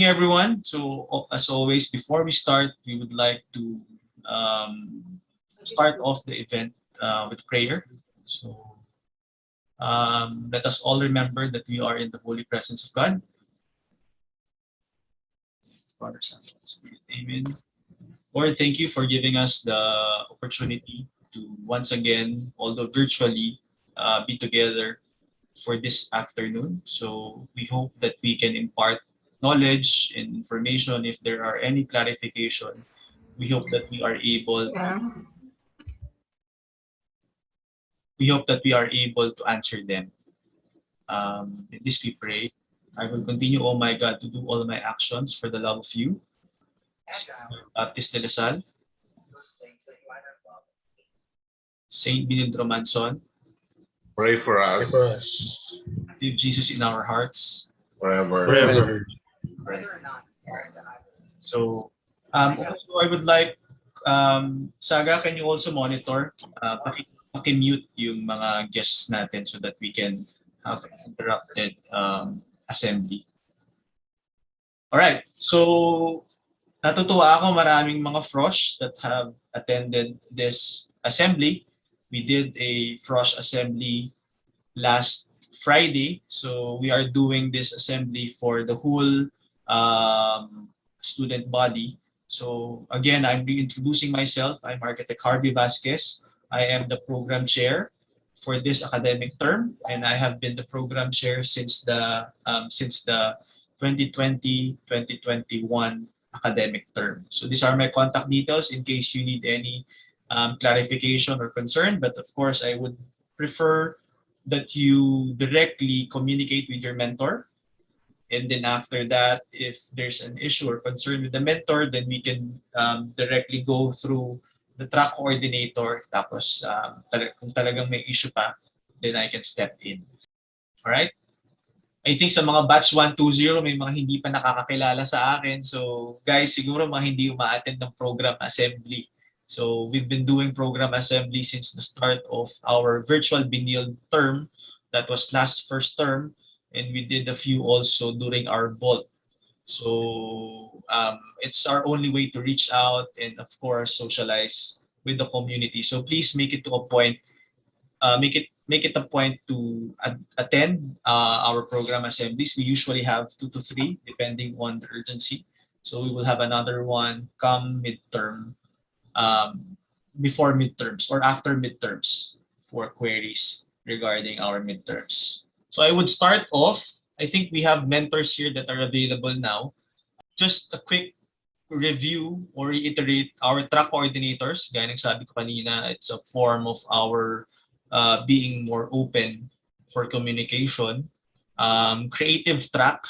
everyone. So as always, before we start, we would like to start off the event with prayer. So let us all remember that we are in the holy presence of God. Father, Son, Holy Spirit. Amen. Lord, thank you for giving us the opportunity to once again, although virtually, be together for this afternoon. So we hope that we can impart knowledge and information. If there are any clarification, we hope that we are able to answer them. In this we pray. I will continue, oh my God, to do all my actions for the love of you. Baptist de la Salle, Saint Benilde Manson, Pray for us. Give Jesus in our hearts. Forever. Right. So also I would like, Saga, can you also monitor, paki-mute yung mga guests natin so that we can have an interrupted assembly. Alright, so natutuwa ako, maraming mga frosh that have attended this assembly. We did a frosh assembly last Friday, so we are doing this assembly for the whole student body. So again, I'm reintroducing myself. I'm Architect Harvey Vasquez. I am the program chair for this academic term, and I have been the program chair since the 2020-2021 academic term. So these are my contact details in case you need any clarification or concern. But of course, I would prefer that you directly communicate with your mentor. And then after that, if there's an issue or concern with the mentor, then we can directly go through the track coordinator. Tapos kung talagang may issue pa, then I can step in. All right? I think sa mga batch 120, may mga hindi pa nakakakilala sa akin. So guys, siguro mga hindi uma-attend ng program assembly. So we've been doing program assembly since the start of our virtual Benilde term. That was last first term. And we did a few also during our BOLT. So it's our only way to reach out and of course socialize with the community. So please make it to a point, make it a point to attend our program assemblies. We usually have 2 to 3 depending on the urgency. So we will have another one come midterm, before midterms or after midterms for queries regarding our midterms. So I would start off. I think we have mentors here that are available now. Just a quick review or reiterate our track coordinators. Gaya ng sabi ko kanina, it's a form of our being more open for communication. Creative track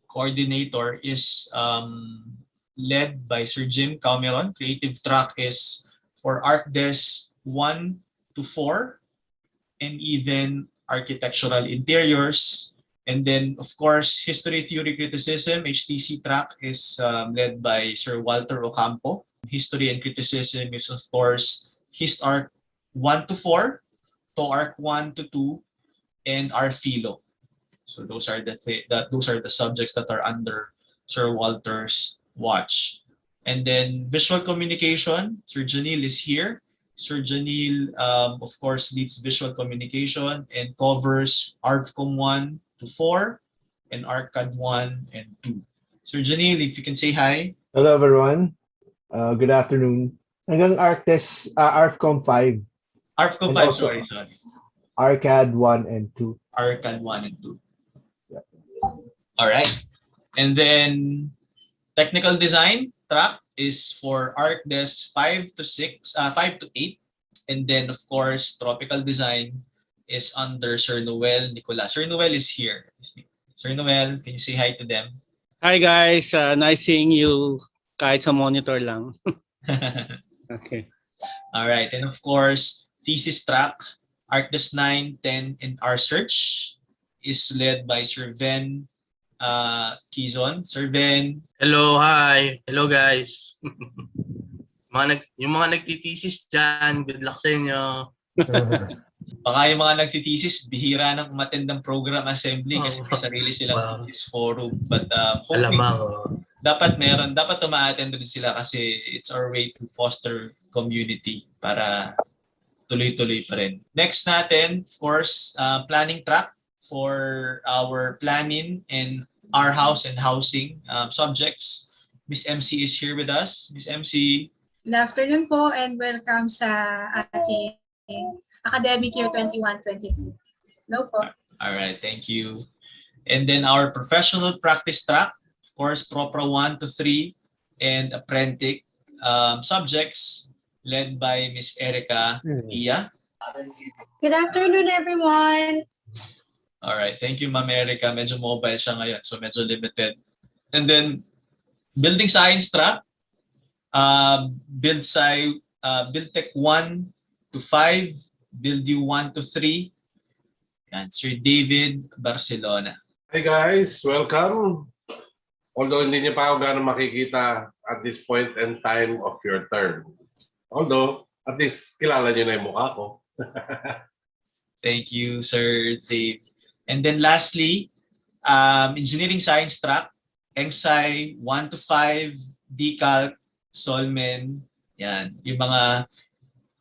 coordinator is led by Sir Jim Cameron. Creative track is for ArcDes 1 to 4 and even architectural interiors. And then, of course, History, Theory, Criticism, HTC track is led by Sir Walter Ocampo. History and Criticism is, of course, HistArch 1 to 4, TOArch 1 to 2, and Arphilo. So those are the subjects that are under Sir Walter's watch. And then visual communication, Sir Janil is here. Sir Janil, of course, leads visual communication and covers ARVCOM 1 to 4 and ARCAD 1 and 2. Sir Janil, if you can say hi. Hello, everyone. Good afternoon. Hanggang ARVCOM 5. ARVCOM 5, sorry. ARCAD 1 and 2. ARCAD 1 and 2. Yeah. All right. And then technical design track is for ArcDes 5 to 8. And then, of course, tropical design is under Sir Noel Nicolas. Sir Noel is here. Sir Noel, can you say hi to them? Hi guys, nice seeing you kahit sa monitor lang. Okay. All right. And of course, thesis track, ArcDes 9, 10, and R-Search is led by Sir Ven Quizon. Sir Ven. Hello, hi. Hello guys. Yung mga nagtitesis dyan, good luck sa inyo. Baka yung mga nagtitesis, bihira ng umattend ng program assembly kasi Oo. may sarili silang Wow. thesis forum. But hoping Alamang, dapat tuma-attend din sila kasi it's our way to foster community para tuloy-tuloy pa rin. Next natin, of course, planning track for our planning and our house and housing subjects. Miss MC is here with us. Miss MC. Good afternoon po and welcome sa ating academic year 21-22. Hello po. All right, thank you. And then our professional practice track, of course, Propra 1 to 3 and Apprentice subjects led by Miss Erica Iya. Good afternoon, everyone. All right, thank you, Ma'am Erica. Medyo mobile siya ngayon, so medyo limited. And then building science track, Build Tech 1 to 5, Build U 1 to 3. Yan, Sir David Barcelona. Hi guys, welcome. Although hindi niyo pa ako gano'ng makikita at this point and time of your term. Although, at least kilala niyo na yung mukha ko. Thank you, Sir Dave. And then lastly, engineering science track, EngSci 1 to 5, DCalc, Solmen. Yan, yung mga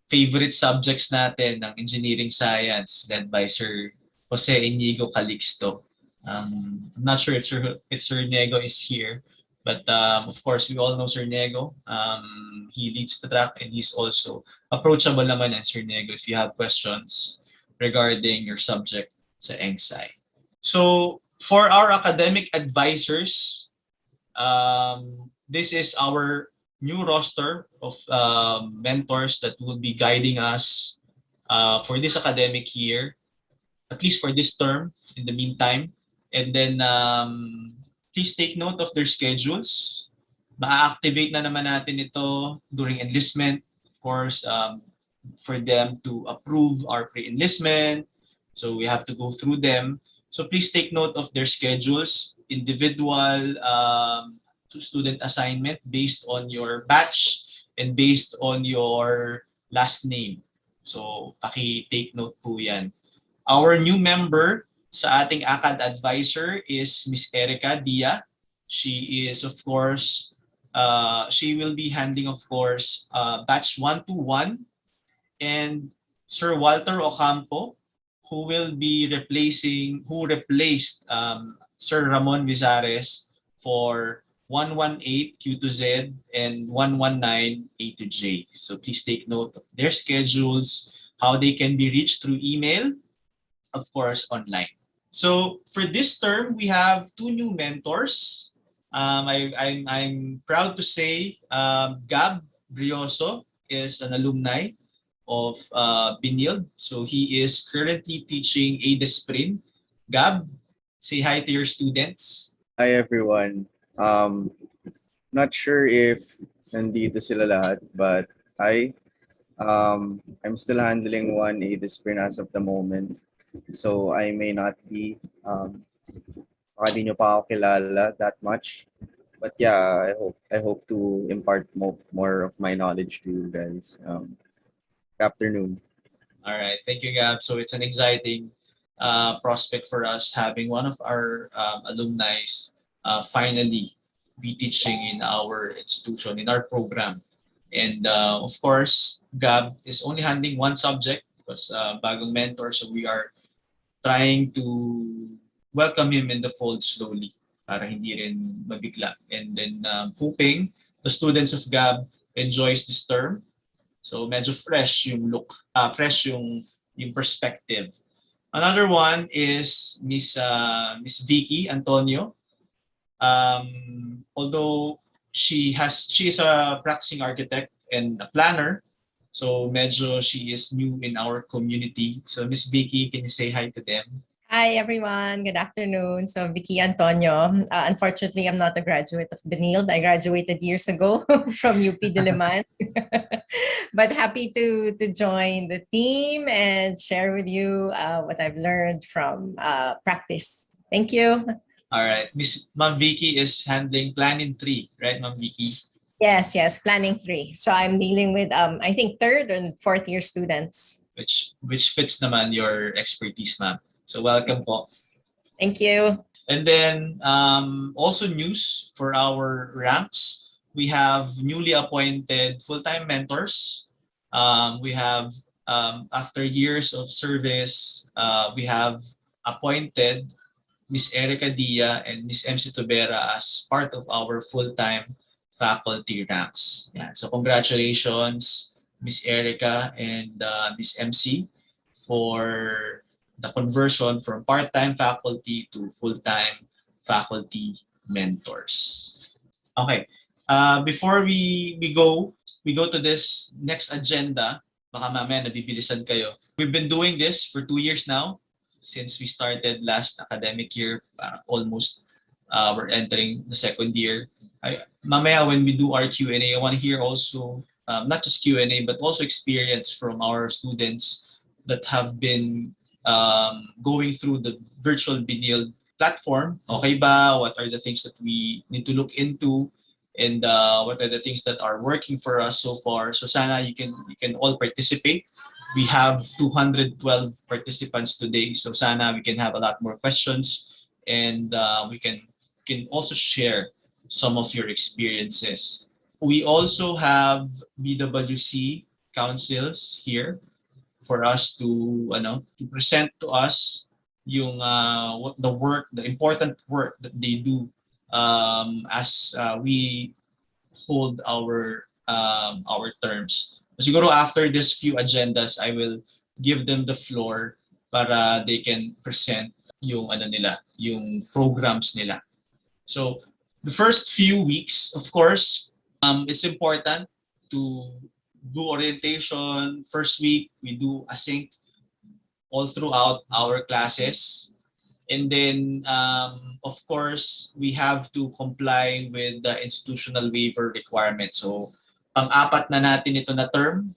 favorite subjects natin ng engineering science led by Sir Jose Inigo Calixto. I'm not sure if Sir Nego is here, but of course we all know Sir Nego. He leads the track and he's also approachable naman yan, Sir Nego, if you have questions regarding your subject sa EngSci. So for our academic advisors, this is our new roster of mentors that will be guiding us for this academic year, at least for this term in the meantime. And then please take note of their schedules. Ma-activate na naman natin ito during enlistment, of course, for them to approve our pre-enlistment. So we have to go through them. So please take note of their schedules, individual to student assignment based on your batch and based on your last name. So paki-take note po yan. Our new member sa ating ACAD advisor is Miss Erica Dia. She is, of course, she will be handling, of course, batch 121, and Sir Walter Ocampo, who replaced Sir Ramon Vizares for 118 Q to Z and 119 A to J. So please take note of their schedules, how they can be reached through email, of course, online. So for this term, we have two new mentors. I'm proud to say Gab Brioso is an alumni of Benilde. So he is currently teaching ADESPRIN. Gab, say hi to your students. Hi everyone. Not sure if nandito sila lahat, but I'm still handling one ADESPRIN as of the moment. So I may not be baka di nyo pa ako kilala that much. But yeah, I hope to impart more of my knowledge to you guys. Good afternoon. All right, thank you, Gab. So it's an exciting prospect for us having one of our alumni finally be teaching in our institution, in our program. And of course, Gab is only handling one subject because bagong mentor, so we are trying to welcome him in the fold slowly para hindi rin mabigla. And then hoping the students of Gab enjoys this term. So medyo fresh yung look, fresh yung perspective. Another one is Miss Vicky Antonio. Although she is a practicing architect and a planner, so medyo she is new in our community. So Miss Vicky, can you say hi to them? Hi, everyone. Good afternoon. So, Vicky Antonio. Unfortunately, I'm not a graduate of Benilde. I graduated years ago from UP Diliman. But happy to join the team and share with you what I've learned from practice. Thank you. All right. Ma'am Vicky is handling Planning 3, right, Ma'am Vicky? Yes, Planning 3. So I'm dealing with, I think, third and fourth year students. which fits naman your expertise, ma'am. So welcome po. Thank you. And then also news for our ranks. We have newly appointed full-time mentors. We have, after years of service, we have appointed Miss Erica Dia and Miss MC Tubera as part of our full-time faculty ranks. Yeah. So congratulations, Miss Erica and Miss MC, for the conversion from part-time faculty to full-time faculty mentors. Okay. Before we go to this next agenda. Baka mamaya nabibilisan kayo. We've been doing this for 2 years now, since we started last academic year. Almost we're entering the second year. Mamaya when we do our Q&A, I want to hear also not just Q&A but also experience from our students that have been going through the virtual Benilde platform. Okay ba? What are the things that we need to look into? And what are the things that are working for us so far? So sana you can all participate. We have 212 participants today, so sana we can have a lot more questions, and we can also share some of your experiences. We also have BWC councils here for us to present to us yung what the important work that they do as we hold our terms. Siguro after this few agendas, I will give them the floor para they can present yung yung programs nila. So the first few weeks, of course, it's important to do orientation. First week, we do async all throughout our classes. And then, of course, we have to comply with the institutional waiver requirement. So, pang-apat na natin ito na term.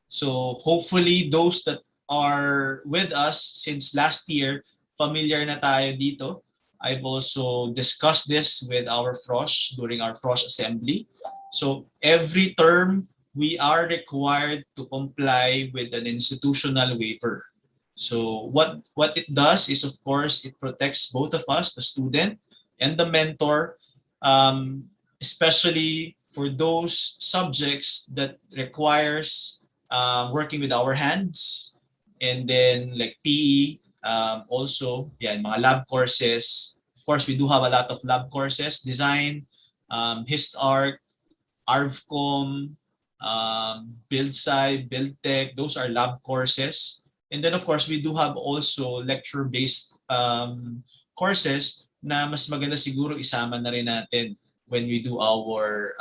So, hopefully, those that are with us since last year, familiar na tayo dito. I've also discussed this with our FROSH during our FROSH assembly. So, every term, we are required to comply with an institutional waiver. So what it does is, of course, it protects both of us, the student and the mentor, especially for those subjects that requires working with our hands, and then like PE, also, mga lab courses. Of course, we do have a lot of lab courses: design, HistArch, ArvCom, BuildSci, BuildTech. Those are lab courses. And then, of course, we do have also lecture-based courses na mas maganda siguro isama na rin natin when we do our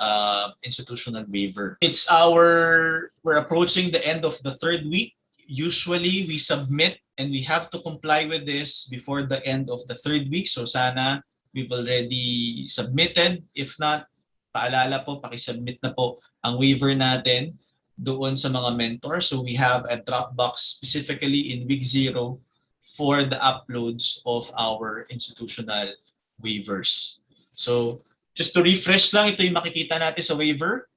institutional waiver. We're approaching the end of the third week. Usually, we submit and we have to comply with this before the end of the third week. So sana we've already submitted. If not, paalala po, pakisubmit na po ang waiver natin doon sa mga mentors. So we have a Dropbox specifically in week 0 for the uploads of our institutional waivers. So just to refresh lang, ito yung makikita natin sa waiver.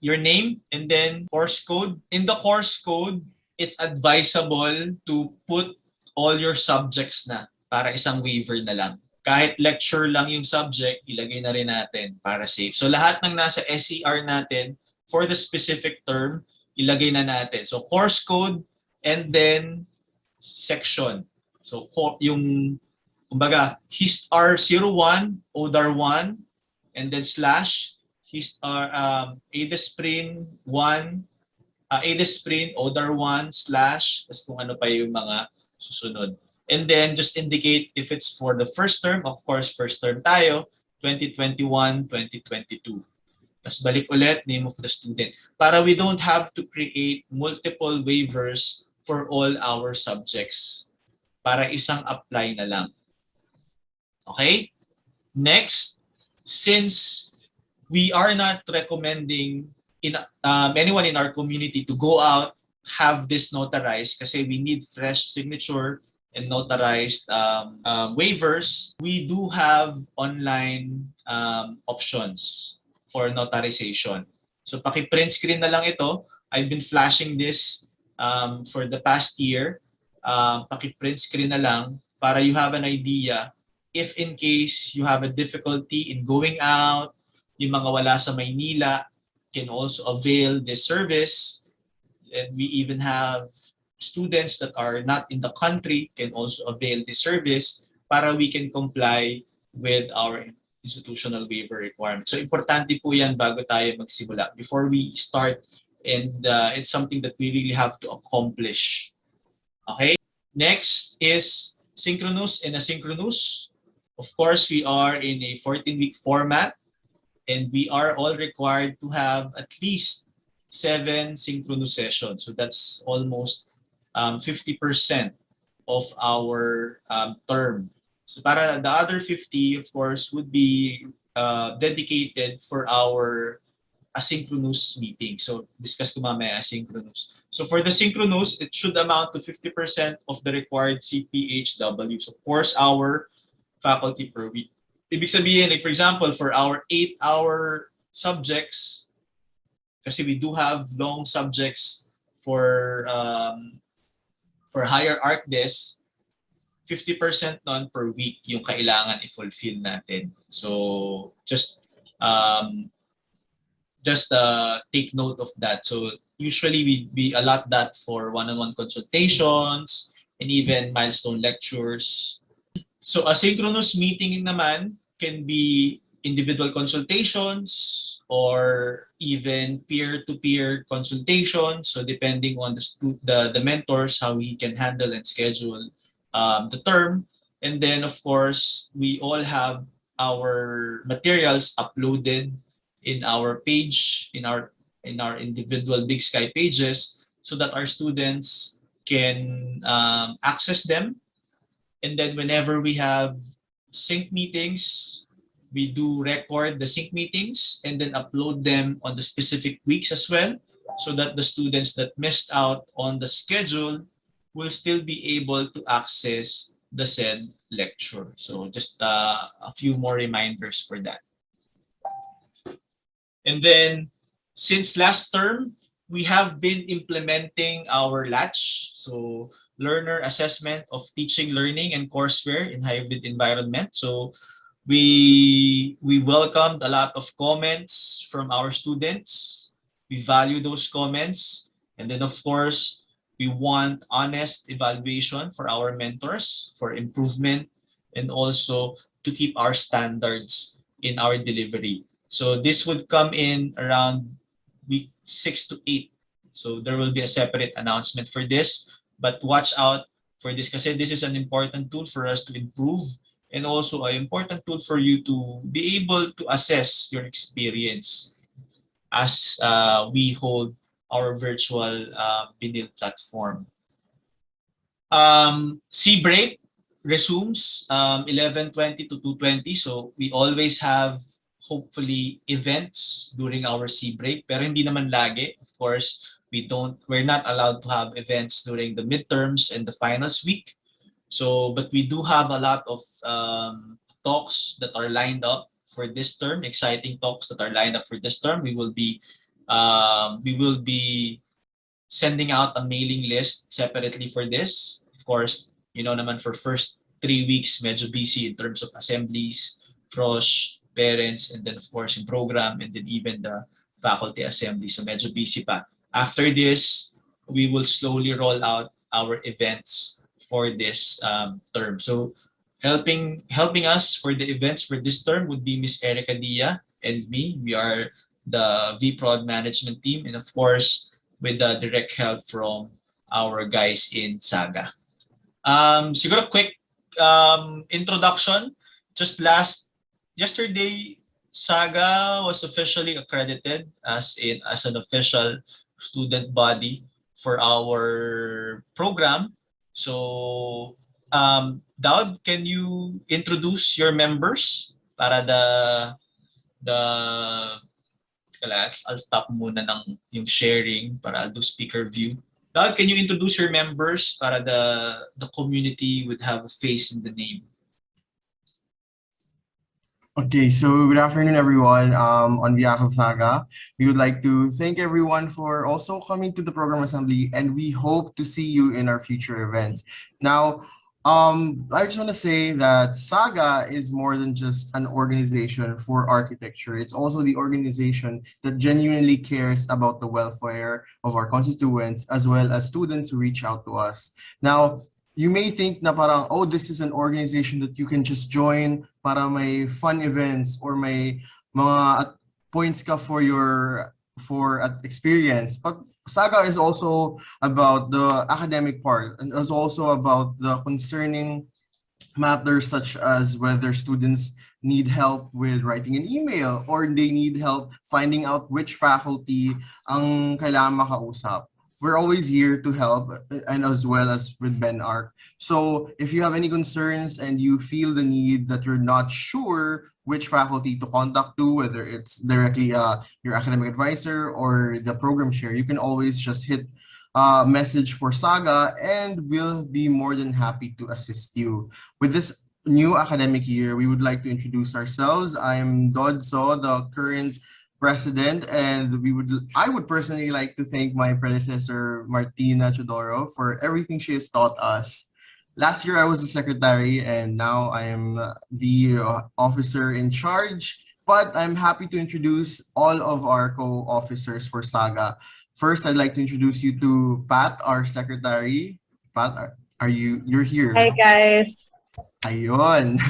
Your name, and then course code. In the course code, it's advisable to put all your subjects na para isang waiver na lang. Kahit lecture lang yung subject, ilagay na rin natin para safe. So lahat ng nasa SER natin for the specific term, ilagay na natin. So course code and then section. So yung kumbaga HistAr 01, ODAR 1, and then slash HistAr ADESPRIN 1, ADESPRIN ODAR 1 slash, tas kung ano pa yung mga susunod. And then just indicate if it's for the first term. Of course, first term tayo, 2021, 2022. Tapos balik ulit, name of the student. Para we don't have to create multiple waivers for all our subjects. Para isang apply na lang. Okay? Next, since we are not recommending anyone in our community to go out, have this notarized kasi we need fresh signature and notarized waivers, we do have online options for notarization. So paki-print screen na lang ito I've been flashing this for the past year. Paki-print screen na lang para you have an idea if in case you have a difficulty in going out, yung mga wala sa Maynila can also avail this service. And we even have students that are not in the country can also avail this service para we can comply with our institutional waiver requirements. So importante po yan bago tayo magsimula. Before we start, and it's something that we really have to accomplish. Okay? Next is synchronous and asynchronous. Of course, we are in a 14-week format, and we are all required to have at least 7 synchronous sessions. So that's almost 50% of our term. So para the other 50, of course, would be dedicated for our asynchronous meeting. So discuss ko mamaya asynchronous. So for the synchronous, it should amount to 50% of the required CPHW. So course hour faculty per week. Ibig sabihin, like for example, for our 8-hour subjects, kasi we do have long subjects for higher ArcDes, 50% non per week yung kailangan i-fulfill natin. So just take note of that. So usually we allot that for one-on-one consultations and even milestone lectures. So asynchronous meeting naman can be individual consultations or even peer-to-peer consultations. So depending on the mentors, how he can handle and schedule the term. And then of course, we all have our materials uploaded in our page, in our individual Big Sky pages, so that our students can access them. And then whenever we have sync meetings, we do record the sync meetings and then upload them on the specific weeks as well, so that the students that missed out on the schedule will still be able to access the said lecture. So just a few more reminders for that. And then since last term, we have been implementing our LATCH, so Learner Assessment of Teaching, Learning, and Courseware in Hybrid Environment. So we welcomed a lot of comments from our students. We value those comments. And then of course, we want honest evaluation for our mentors for improvement and also to keep our standards in our delivery. So this would come in around week 6 to 8. So there will be a separate announcement for this, but watch out for this kasi this is an important tool for us to improve and also an important tool for you to be able to assess your experience as we hold our virtual Benilde platform. Sea break resumes 11:20 to 2:20. So we always have hopefully events during our sea break, pero hindi naman lagi. Of course, we're not allowed to have events during the midterms and the finals week. So, but we do have a lot of talks that are lined up for this term, exciting talks that are lined up for this term. We will be sending out a mailing list separately for this. Of course, you know naman for first 3 weeks, medyo busy in terms of assemblies, frosh, parents, and then of course in program, and then even the faculty assembly. So medyo busy pa. After this, we will slowly roll out our events for this term. So helping us for the events for this term would be Miss Erica Dia and me. We are the VProd management team, and of course with the direct help from our guys in SAGA. Siguro quick introduction. Just yesterday, SAGA was officially accredited as an official student body for our program. So, Daud, can you introduce your members para I'll stop muna ng yung sharing para I'll do speaker view. Daud, can you introduce your members para the community would have a face in the name? Okay, so good afternoon, everyone. On behalf of SAGA, we would like to thank everyone for also coming to the program assembly, and we hope to see you in our future events. Now, I just want to say that SAGA is more than just an organization for architecture. It's also the organization that genuinely cares about the welfare of our constituents as well as students who reach out to us. Now, you may think na parang, oh, this is an organization that you can just join para may fun events or may mga points ka for your experience. But Saga is also about the academic part and is also about the concerning matters such as whether students need help with writing an email or they need help finding out which faculty ang kailangan makausap. We're always here to help and as well as with BenArch. So if you have any concerns and you feel the need that you're not sure which faculty to contact to, whether it's directly your academic advisor or the program chair, you can always just hit message for Saga and we'll be more than happy to assist you. With this new academic year, we would like to introduce ourselves. I'm Daud, the current president, and I would personally like to thank my predecessor Martina Chodoro for everything she has taught us. Last year I was the secretary and now I am the officer in charge, but I'm happy to introduce all of our co-officers for Saga. First, I'd like to introduce you to Pat, our secretary. Pat, you're here? Hi guys. Ayun.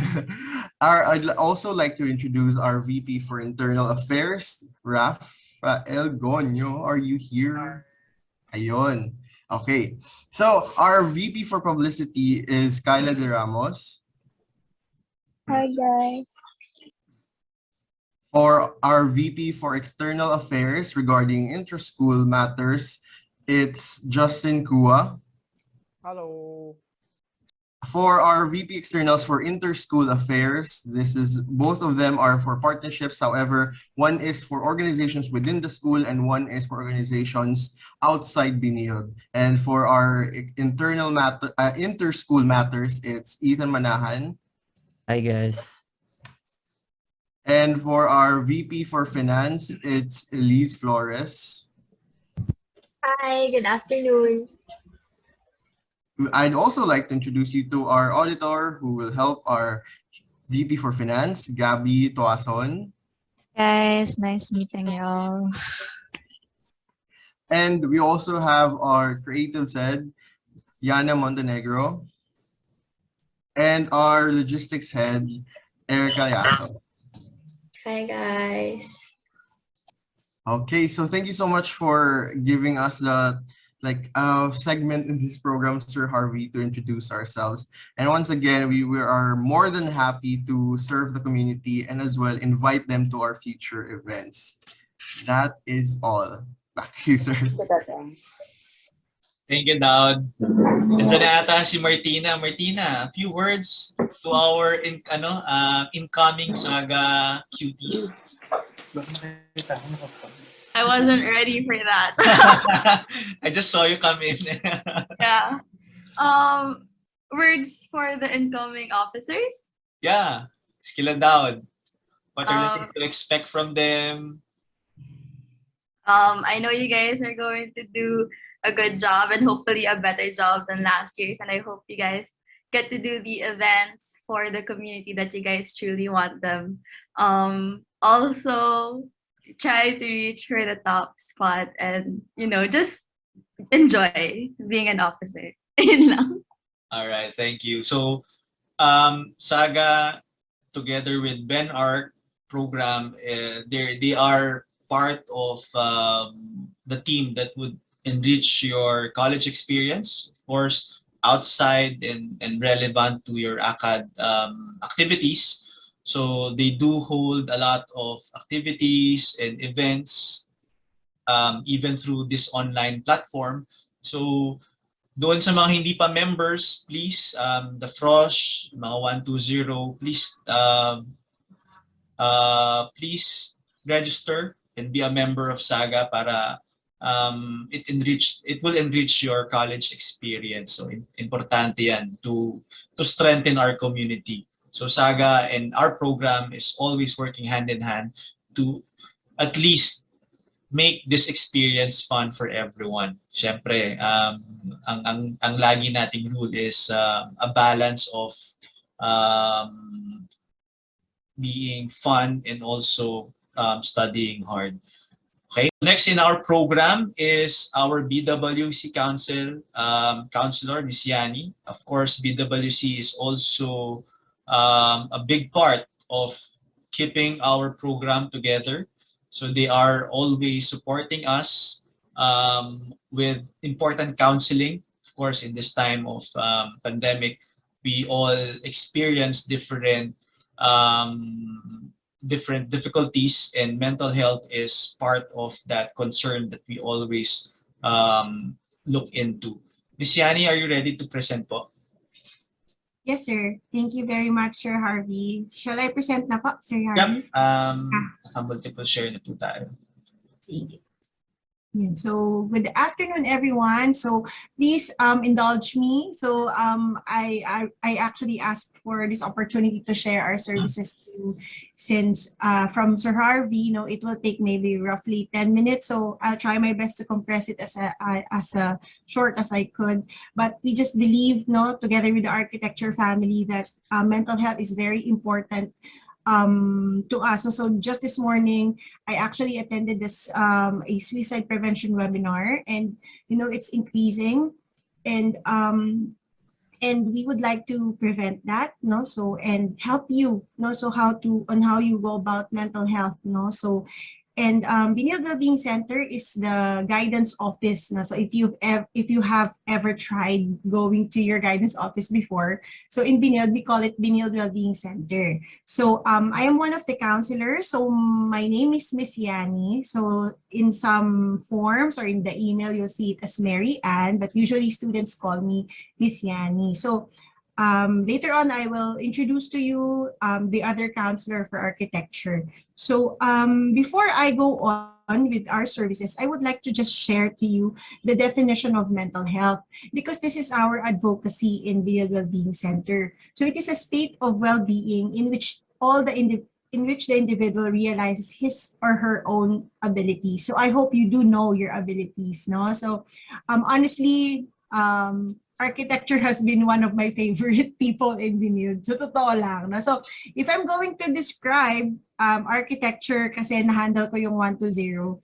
I'd also like to introduce our VP for Internal Affairs, Rafael Gonyo. Are you here? Ayun. Okay. So our VP for Publicity is Kyla De Ramos. Hi guys. For our VP for External Affairs regarding inter-school matters, it's Justin Kua. Hello. For our VP Externals for Inter-School Affairs, both of them are for partnerships. However, one is for organizations within the school and one is for organizations outside Benilde. And for our inter-school matters, it's Ethan Manahan. Hi guys. And for our VP for Finance, it's Elise Flores. Hi, good afternoon. I'd also like to introduce you to our auditor who will help our VP for Finance, Gabby Toason. Guys, nice meeting y'all. And we also have our creative head, Yana Montenegro. And our logistics head, Erica Yaso. Hi guys. Okay, so thank you so much for giving us the segment in this program, Sir Harvey, to introduce ourselves. And once again, we are more than happy to serve the community and as well invite them to our future events. That is all. Back to you, sir. Thank you, Daud. Nandiyan na ata si Martina. Martina, a few words to our incoming Saga cuties. I wasn't ready for that. I just saw you come in. Yeah. Words for the incoming officers? Yeah. Skilla Daud. What are the things to expect from them? I know you guys are going to do a good job and hopefully a better job than last year's. And I hope you guys get to do the events for the community that you guys truly want them. Also, try to reach for the top spot and, just enjoy being an officer. All right, thank you. So, Saga, together with BenArch program, they are part of the team that would enrich your college experience, of course, outside and relevant to your ACAD activities. So they do hold a lot of activities and events, even through this online platform. So doon sa mga hindi pa members, please, the Frosh, mga 120, please register and be a member of SAGA para it will enrich your college experience. So importante yan to strengthen our community. So SAGA and our program is always working hand in hand to at least make this experience fun for everyone. Siyempre, ang lagi nating rule is a balance of um, being fun and also studying hard. Okay, next in our program is our BWC Council Counselor, Ms. Yani. Of course, BWC is also a big part of keeping our program together. So they are always supporting us with important counseling. Of course, in this time of pandemic, we all experience different difficulties, and mental health is part of that concern that we always look into. Ms. Yani, are you ready to present po? Yes, sir. Thank you very much, Sir Harvey. Shall I present na po, Sir Harvey? Yep. Multiple share na po tayo. Sige. So good afternoon, everyone. So please indulge me. So I actually asked for this opportunity to share our services to you, since from Sir Harvey, it will take maybe roughly 10 minutes. So I'll try my best to compress it as short as I could. But we just believe, together with the architecture family, that mental health is very important to us. So just this morning, I actually attended this a suicide prevention webinar, and it's increasing, and we would like to prevent that, so and help you, so how you go about mental health, so. And Benilde Wellbeing Center is the guidance office. So if you have ever tried going to your guidance office before, so in Benilde, we call it Benilde Wellbeing Center. So I am one of the counselors. So my name is Miss Yani. So in some forms or in the email, you'll see it as Mary Ann, but usually students call me Miss Yani. So later on, I will introduce to you the other counselor for architecture. So before I go on with our services, I would like to just share to you the definition of mental health, because this is our advocacy in Benilde Wellbeing Center. So it is a state of well-being in which the individual realizes his or her own abilities. So I hope you do know your abilities, no? So honestly, architecture has been one of my favorite people in Benilde. So totoo lang, no? So if I'm going to describe architecture, kasi na-handle ko yung 120,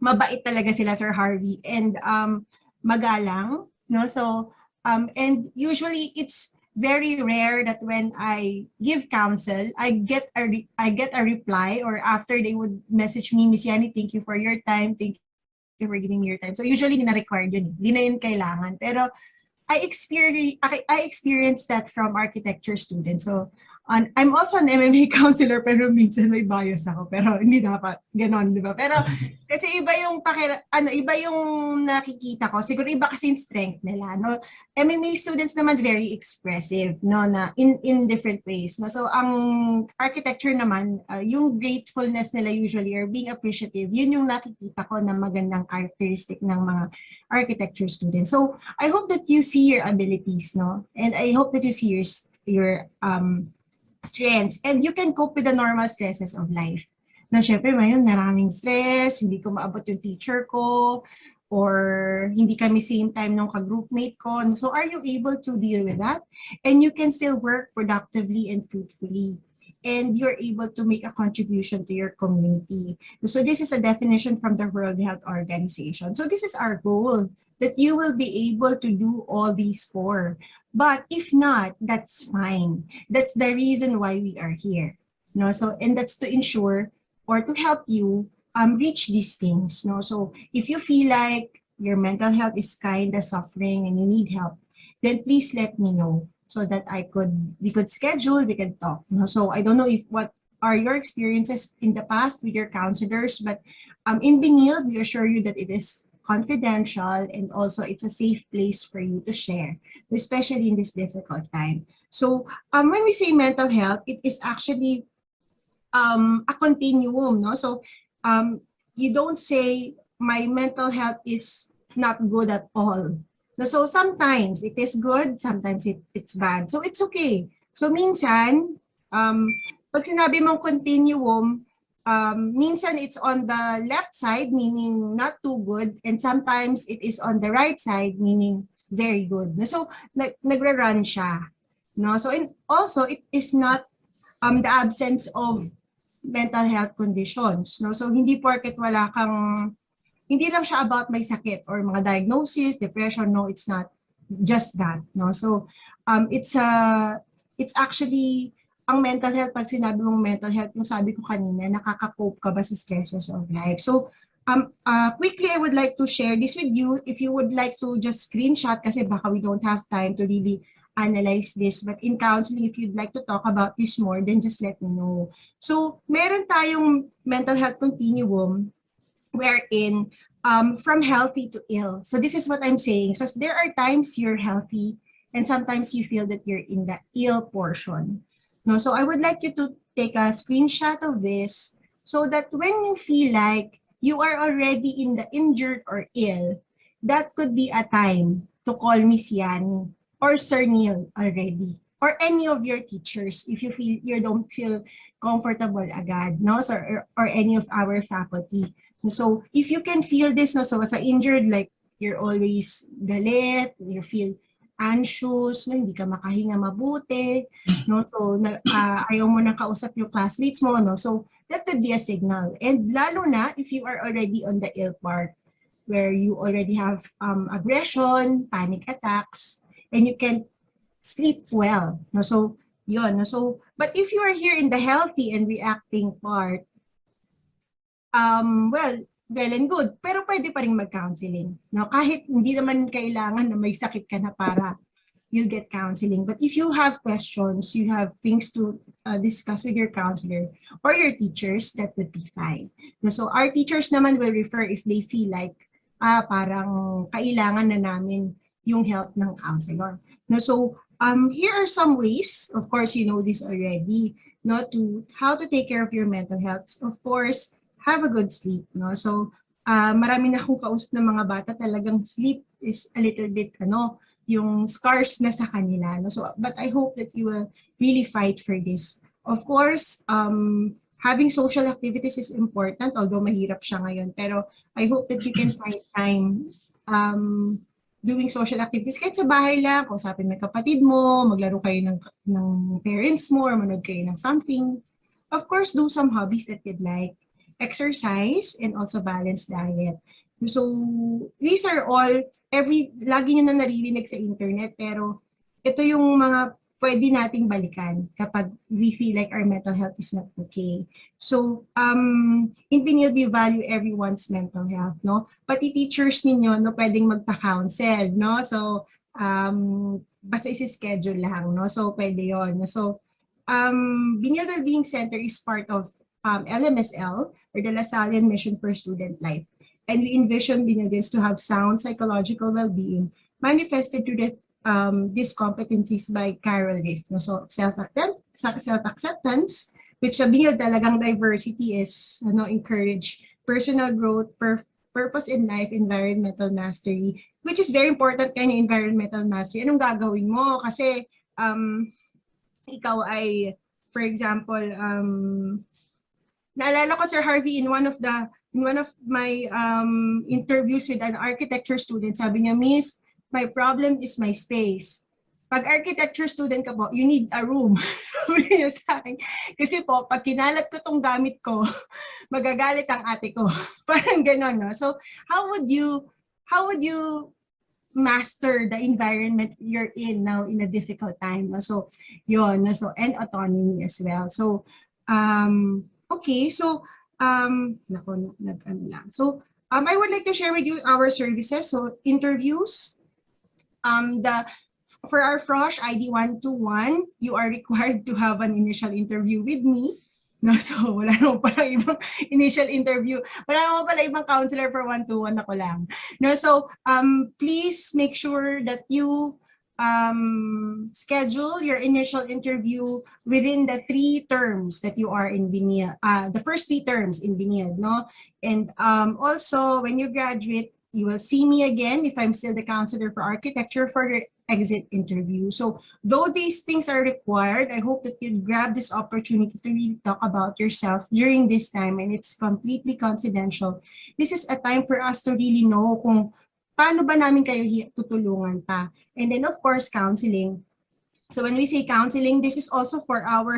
mabait talaga sila, Sir Harvey, and magalang, no? So and usually it's very rare that when I give counsel, I get a reply, or after they would message me, Miss Yani, thank you for your time, thank you for giving me your time. So usually hindi na required yun, hindi na yun kailangan. Pero I experienced that from architecture students. So I'm also an MMA counselor, pero minsan may bias ako, pero hindi dapat ganon, di ba? Pero kasi iba yung nakikita ko. Siguro iba kasi yung strength nila, no? MMA students naman very expressive, no, na in different ways, no? So ang architecture naman, yung gratefulness nila usually, or being appreciative, yun yung nakikita ko na magandang characteristic ng mga architecture students. So I hope that you see your abilities, no? And I hope that you see your strengths, and you can cope with the normal stresses of life. Na syempre, ngayon maraming stress, hindi ko maabot yung teacher ko, or hindi kami same time nung ka-groupmate ko. So are you able to deal with that? And you can still work productively and fruitfully, and you're able to make a contribution to your community. So this is a definition from the World Health Organization. So this is our goal, that you will be able to do all these four. But if not, that's fine. That's the reason why we are here. No? So, and that's to ensure or to help you reach these things. No? So if you feel like your mental health is kind of suffering and you need help, then please let me know, so that we could schedule, we can talk. No? So I don't know what are your experiences in the past with your counselors, but in Benilde, we assure you that it is confidential, and also it's a safe place for you to share, especially in this difficult time. So when we say mental health, it is actually a continuum, no? So you don't say my mental health is not good at all. So sometimes it is good, sometimes it's bad. So it's okay. So minsan, pag sinabi mong continuum, minsan it's on the left side, meaning not too good, and sometimes it is on the right side, meaning very good. So nagra-run siya. No? So and also, it is not the absence of mental health conditions. No? So hindi porket wala kang, hindi lang siya about may sakit or mga diagnosis, depression. No, it's not just that. No? So it's actually, ang mental health, pag sinabi mong mental health, yung sabi ko kanina, nakaka-cope ka ba sa stresses of life? So quickly, I would like to share this with you. If you would like to just screenshot, kasi baka we don't have time to really analyze this. But in counseling, if you'd like to talk about this more, then just let me know. So meron tayong mental health continuum wherein from healthy to ill. So this is what I'm saying. So there are times you're healthy and sometimes you feel that you're in the ill portion. No, so I would like you to take a screenshot of this so that when you feel like you are already in the injured or ill, that could be a time to call Miss Yani or Sir Neil already, or any of your teachers if you don't feel comfortable agad, no? So, or any of our faculty. So if you can feel this, no, so as a injured, like you're always galit, you feel anxious, no, hindi ka makahinga mabuti, no? So ayaw mo na kausap yung classmates mo, no? So that could be a signal. And lalo na if you are already on the ill part, where you already have aggression, panic attacks, and you can sleep well. No? So yun. No? So, but if you are here in the healthy and reacting part, well and good. Pero pwede pa rin mag-counseling. No? Kahit hindi naman kailangan na may sakit ka na para you'll get counseling. But if you have questions, you have things to discuss with your counselor or your teachers, that would be fine. No? So our teachers naman will refer if they feel like parang kailangan na namin yung help ng counselor. No? So here are some ways, of course you know this already, no, to how to take care of your mental health. Of course, have a good sleep. No? So marami na akong kausap ng mga bata, talagang sleep is a little bit yung scars na sa kanila. No? So, but I hope that you will really fight for this. Of course, having social activities is important, although mahirap siya ngayon. Pero I hope that you can find time doing social activities. Kahit sa bahay lang, kausapin mo yung kapatid mo, maglaro kayo ng parents mo, or manood kayo ng something. Of course, do some hobbies that you'd like. Exercise and also balanced diet. So these are all, lagi nyo na naririnig sa internet, pero ito yung mga pwede nating balikan kapag we feel like our mental health is not okay. So in Benilde, we value everyone's mental health, no? Pati teachers ninyo, no, pwedeng magpa-counsel, no? So basta isi-schedule lang, no? So pwede yon. So Benilde Wellbeing Center is part of LMSL, or the Lasallian Mission for Student Life. And we envision Benildeans to have sound psychological well-being manifested through these competencies by Carol Riff. So self-acceptance, which sabihin talagang diversity is encourage personal growth, purpose in life, environmental mastery, which is very important kayo yung environmental mastery. Anong gagawin mo? Kasi ikaw ay, for example, naalala ko Sir Harvey in one of my interviews with an architecture student, sabi niya, Miss, my problem is my space. Pag architecture student ka po, you need a room. Sabi niya sa akin. Kasi po, pag kinalat ko tong gamit ko, magagalit ang ate ko. Parang gano'n, no? So, how would you master the environment you're in now in a difficult time? No? So, yun. No? So, and autonomy as well. So, okay. So, So, I would like to share with you our services. So, interviews. For our Frosh ID 121, you are required to have an initial interview with me. No, so wala naman pala ibang initial interview. Wala naman pala ibang counselor for 121, ako lang. No, so please make sure that you schedule your initial interview within the 3 terms that you are in Benilde, the first 3 terms in Benilde, no? And also when you graduate, you will see me again if I'm still the counselor for architecture for exit interview. So though these things are required, I hope that you grab this opportunity to really talk about yourself during this time, and it's completely confidential. This is a time for us to really know kung paano ba namin kayo tutulungan pa. And then of course, counseling. So when we say counseling, this is also for our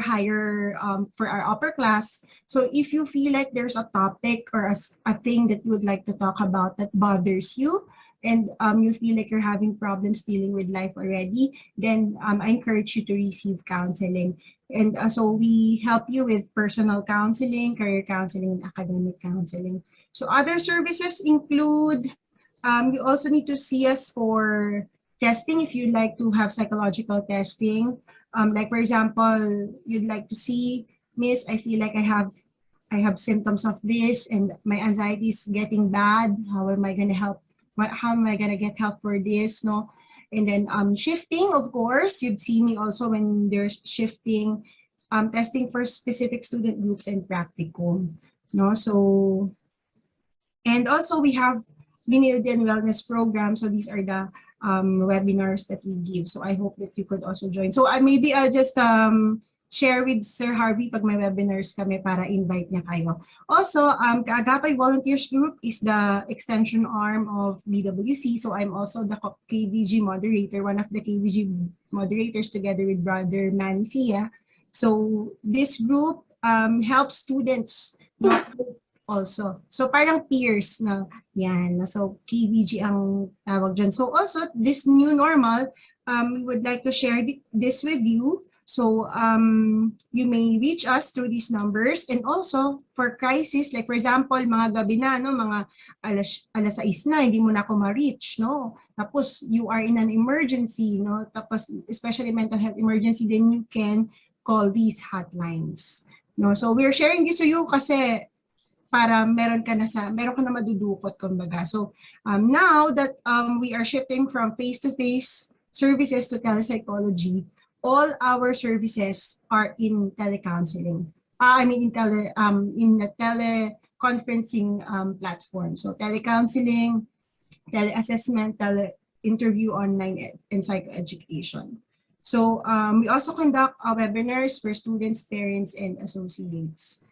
for our upper class. So if you feel like there's a topic or a thing that you would like to talk about that bothers you, and you feel like you're having problems dealing with life already, then I encourage you to receive counseling. And so we help you with personal counseling, career counseling, and academic counseling. So other services include, you also need to see us for testing if you'd like to have psychological testing. Like for example, you'd like to see, Miss, I feel like I have symptoms of this and my anxiety is getting bad. How am I gonna help? How am I gonna get help for this? No, and then shifting, of course, you'd see me also when there's shifting, testing for specific student groups and practicum. No, so and also we have Benilde and Wellness Program. So these are the webinars that we give. So I hope that you could also join. So maybe I'll just share with Sir Harvey pag may webinars kami para invite niya kayo. Also, Kaagapay Volunteers Group is the extension arm of BWC. So I'm also the KVG moderator, one of the KVG moderators together with Brother Mancia. So this group helps students also. So parang peers na yan. So KVG ang tawag dyan. So also this new normal, we would like to share this with you. So you may reach us through these numbers, and also for crisis, like for example, mga gabi na, no, mga alas 6 na, hindi mo na ako ma-reach, no? Tapos you are in an emergency, no? Tapos especially mental health emergency, then you can call these hotlines. No? So we're sharing this to you kasi para meron ka na madudukot kumbaga. So now that we are shifting from face-to-face services to telepsychology, all our services are in telecounseling. I mean in the teleconferencing platform. So telecounseling, teleassessment, tele-interview online, and psychoeducation. So we also conduct webinars for students, parents, and associates.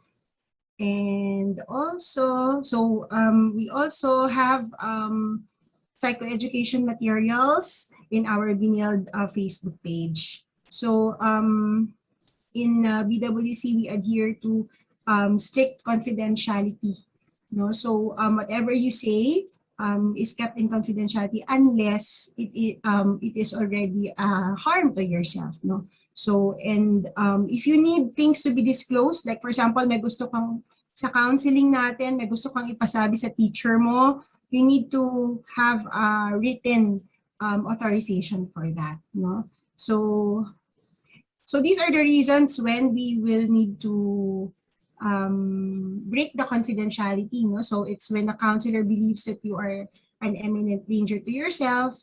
And also, so we also have psychoeducation materials in our Benilde Facebook page. So in BWC, we adhere to strict confidentiality. No? So whatever you say is kept in confidentiality unless it is already harm to yourself. No? So, and if you need things to be disclosed, like for example, may gusto kang sa counseling natin, may gusto kang ipasabi sa teacher mo, you need to have a written authorization for that. No? So these are the reasons when we will need to break the confidentiality. No? So it's when the counselor believes that you are an imminent danger to yourself,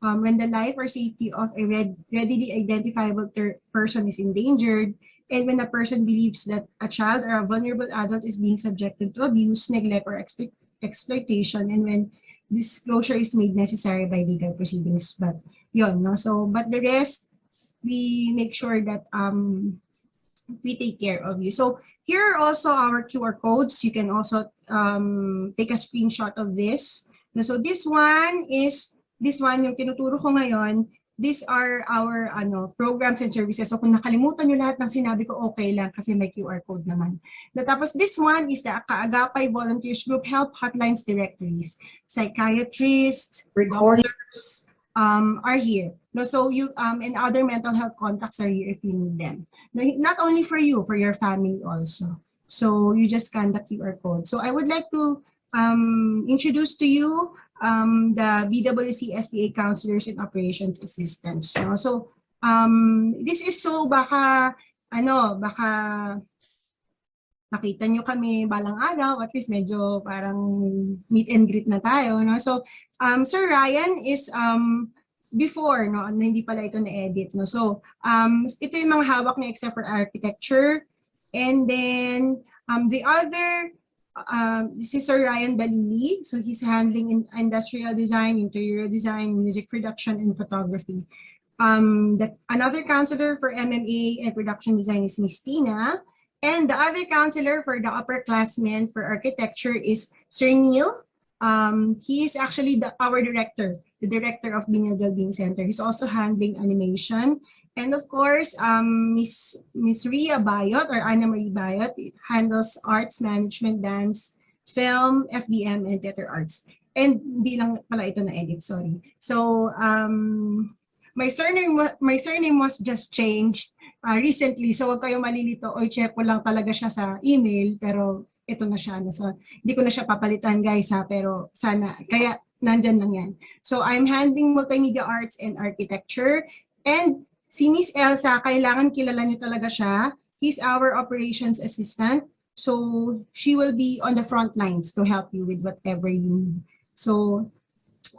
when the life or safety of a readily identifiable person is endangered, and when a person believes that a child or a vulnerable adult is being subjected to abuse, neglect, or exploitation, and when disclosure is made necessary by legal proceedings. But yun, no? So, but the rest, we make sure that we take care of you. So here are also our QR codes. You can also take a screenshot of this. So this one, yung tinuturo ko ngayon, these are our programs and services. So kung nakalimutan nyo lahat ng sinabi ko, okay lang kasi may QR code naman. Tapos this one is the Kaagapay Volunteers Group Help Hotlines Directories. Psychiatrists, doctors are here. So you and other mental health contacts are here if you need them. Not only for you, for your family also. So you just scan the QR code. So I would like to introduce to you the BWC SDA Counselors and Operations Assistants. No? So this is so baka nakita nyo kami balang araw, at least medyo parang meet and greet na tayo. No? So Sir Ryan is before, no, hindi pala ito na-edit. No? So ito yung mga hawak niya except for architecture. And then the other this is Sir Ryan Balili. So he's handling industrial design, interior design, music production, and photography. Another counselor for MMA and production design is Miss Tina. And the other counselor for the upperclassmen for architecture is Sir Neil. He is actually our director, the director of Benilde Wellbeing Center. He's also handling animation. And of course, Miss Ria Bayot or Anna Marie Bayot handles arts management, dance, film, FDM, and theater arts. And hindi lang pala ito na-edit, sorry. So, my surname was just changed recently. So, wag kayong malilito. Oy, check ko lang talaga siya sa email. Pero, ito na siya. So, hindi ko na siya papalitan, guys, ha? Pero, sana. Kaya, nandyan lang yan. So, I'm handling multimedia arts and architecture. And, si Miss Elsa, kailangan kilala niyo talaga siya. He's our operations assistant. So, she will be on the front lines to help you with whatever you need. So,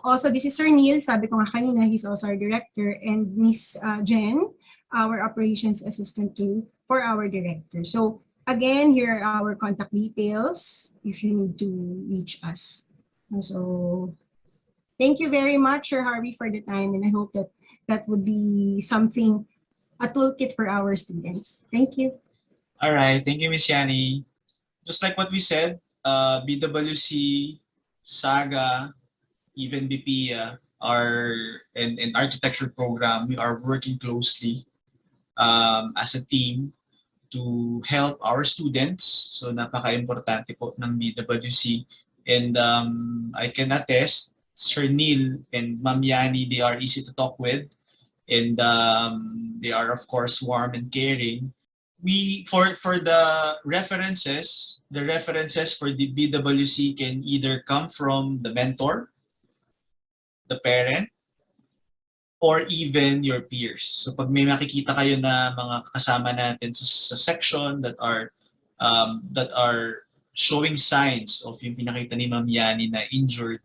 also, this is Sir Neil. Sabi ko nga kanina, he's also our director. And Miss Jen, our operations assistant too, for our director. So, again, here are our contact details if you need to reach us. So, thank you very much, Sir Harvey, for the time. And I hope that that would be something, a toolkit for our students. Thank you. All right. Thank you, Ms. Yani. Just like what we said, BWC, SAGA, even BPIA, and architecture program, we are working closely as a team to help our students. So napaka-importante po ng BWC. And I can attest, Sir Neil and Ma'am Yani, they are easy to talk with. And they are, of course, warm and caring. For the references for the BWC can either come from the mentor, the parent, or even your peers. So pag may makikita kayo na mga kasama natin sa section that are showing signs of yung pinakita ni Ma'am Yani na injured,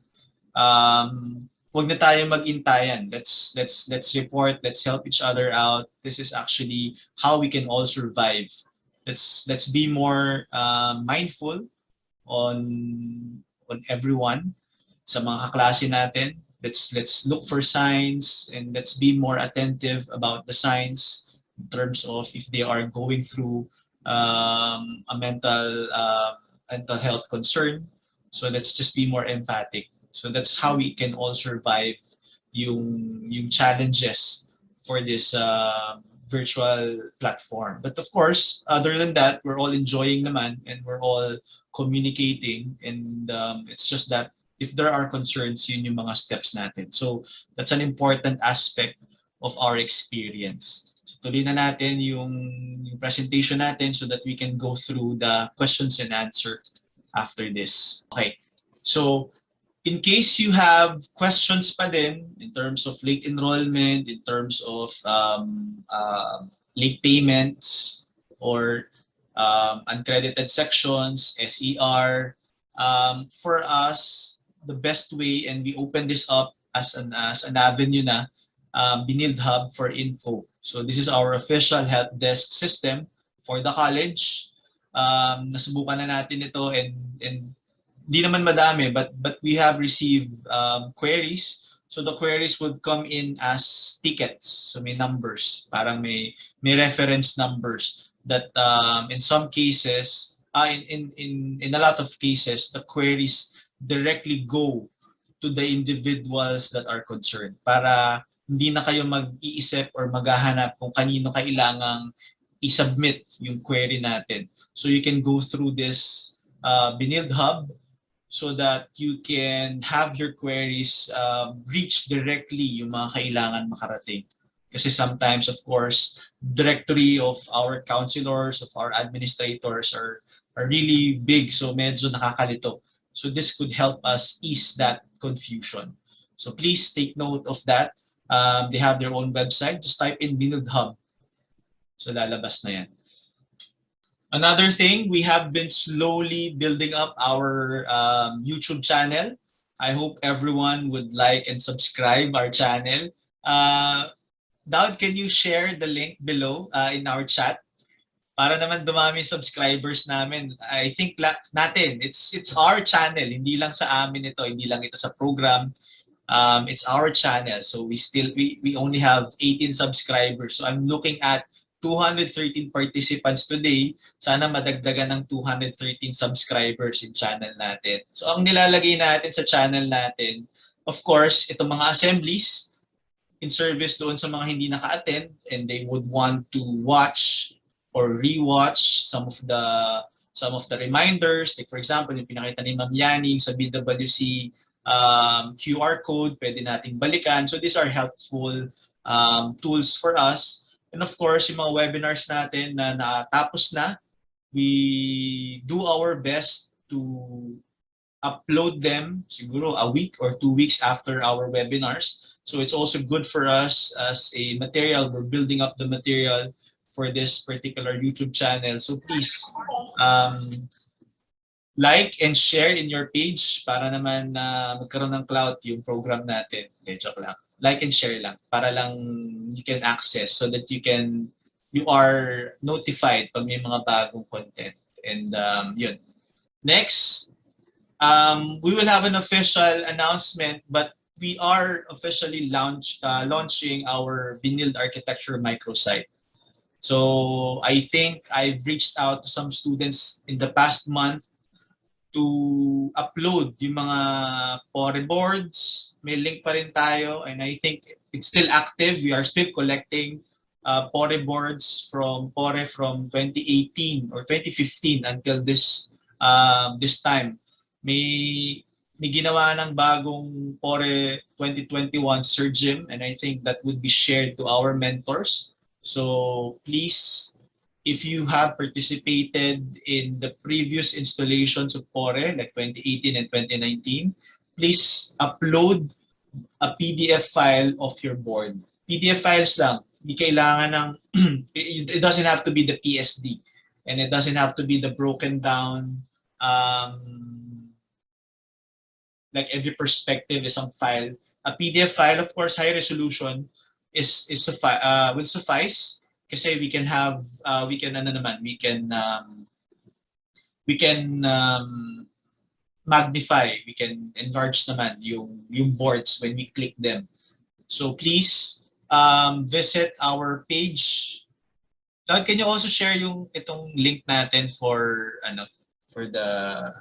wag na tayo mag-intayan. Let's report, let's help each other out. This is actually how we can all survive. Let's be more mindful on everyone, sa mga kaklase natin. Let's look for signs and let's be more attentive about the signs in terms of if they are going through a mental health concern. So let's just be more emphatic. So that's how we can all survive yung challenges for this virtual platform. But of course, other than that, we're all enjoying naman and we're all communicating, and it's just that if there are concerns, yun yung mga steps natin. So that's an important aspect of our experience. So tuloy na natin yung presentation natin so that we can go through the questions and answer after this. Okay, so in case you have questions pa din in terms of late enrollment, in terms of late payments, or uncredited sections, SER, for us, the best way, and we open this up as an avenue na, Benilde Hub for info. So this is our official help desk system for the college. Nasubukan na natin ito, and di naman madami, but we have received queries. So the queries would come in as tickets. So may numbers, parang may reference numbers that in some cases, in a lot of cases, the queries directly go to the individuals that are concerned, para hindi na kayo mag-iisip or maghahanap kung kanino kailangang i-submit yung query natin. So you can go through this Benilde Hub so that you can have your queries reach directly yung mga kailangan makarating. Kasi sometimes, of course, directory of our counselors, of our administrators are really big, so medyo nakakalito. So this could help us ease that confusion. So please take note of that. They have their own website. Just type in Benilde Hub. So lalabas na yan. Another thing, we have been slowly building up our YouTube channel. I hope everyone would like and subscribe our channel. Daud, can you share the link below in our chat? para naman dumami yung subscribers namin. I think natin, it's our channel, hindi lang sa amin ito, hindi lang ito sa program. It's our channel. So we only have 18 subscribers. So I'm looking at 213 participants today. Sana madagdagan ng 213 subscribers in channel natin. So ang nilalagay natin sa channel natin, of course, itong mga assemblies in service doon sa mga hindi naka-attend and they would want to watch or rewatch some of the reminders. Like for example, yung pinakita ni Ma'am Yani sa BWC QR code, pwede nating balikan. So these are helpful tools for us. And of course, yung mga webinars natin na natapos na, we do our best to upload them siguro a week or 2 weeks after our webinars. So it's also good for us as a material. We're building up the material for this particular YouTube channel. So please, like and share in your page para naman magkaroon ng clout yung program natin. Okay, joke lang. Like and share lang para lang you can access so that you are notified pag may mga bagong content. And yun. Next, we will have an official announcement, but we are officially launching our Benilde Architecture microsite. So I think I've reached out to some students in the past month to upload yung mga Pore boards. May link pa rin tayo and I think it's still active. We are still collecting Pore boards from Pore from 2018 or 2015 until this time. May ginawa ng bagong Pore 2021 Sir Jim and I think that would be shared to our mentors. So please, if you have participated in the previous installations of Pore, like 2018 and 2019, please upload a PDF file of your board. PDF files lang. Hindi kailangan ng, it doesn't have to be the PSD. And it doesn't have to be the broken down, like every perspective is on file. A PDF file, of course, high resolution will suffice. Kasi we can magnify, we can enlarge naman yung boards when we click them. So please visit our page. Daud, can you also share itong link natin for the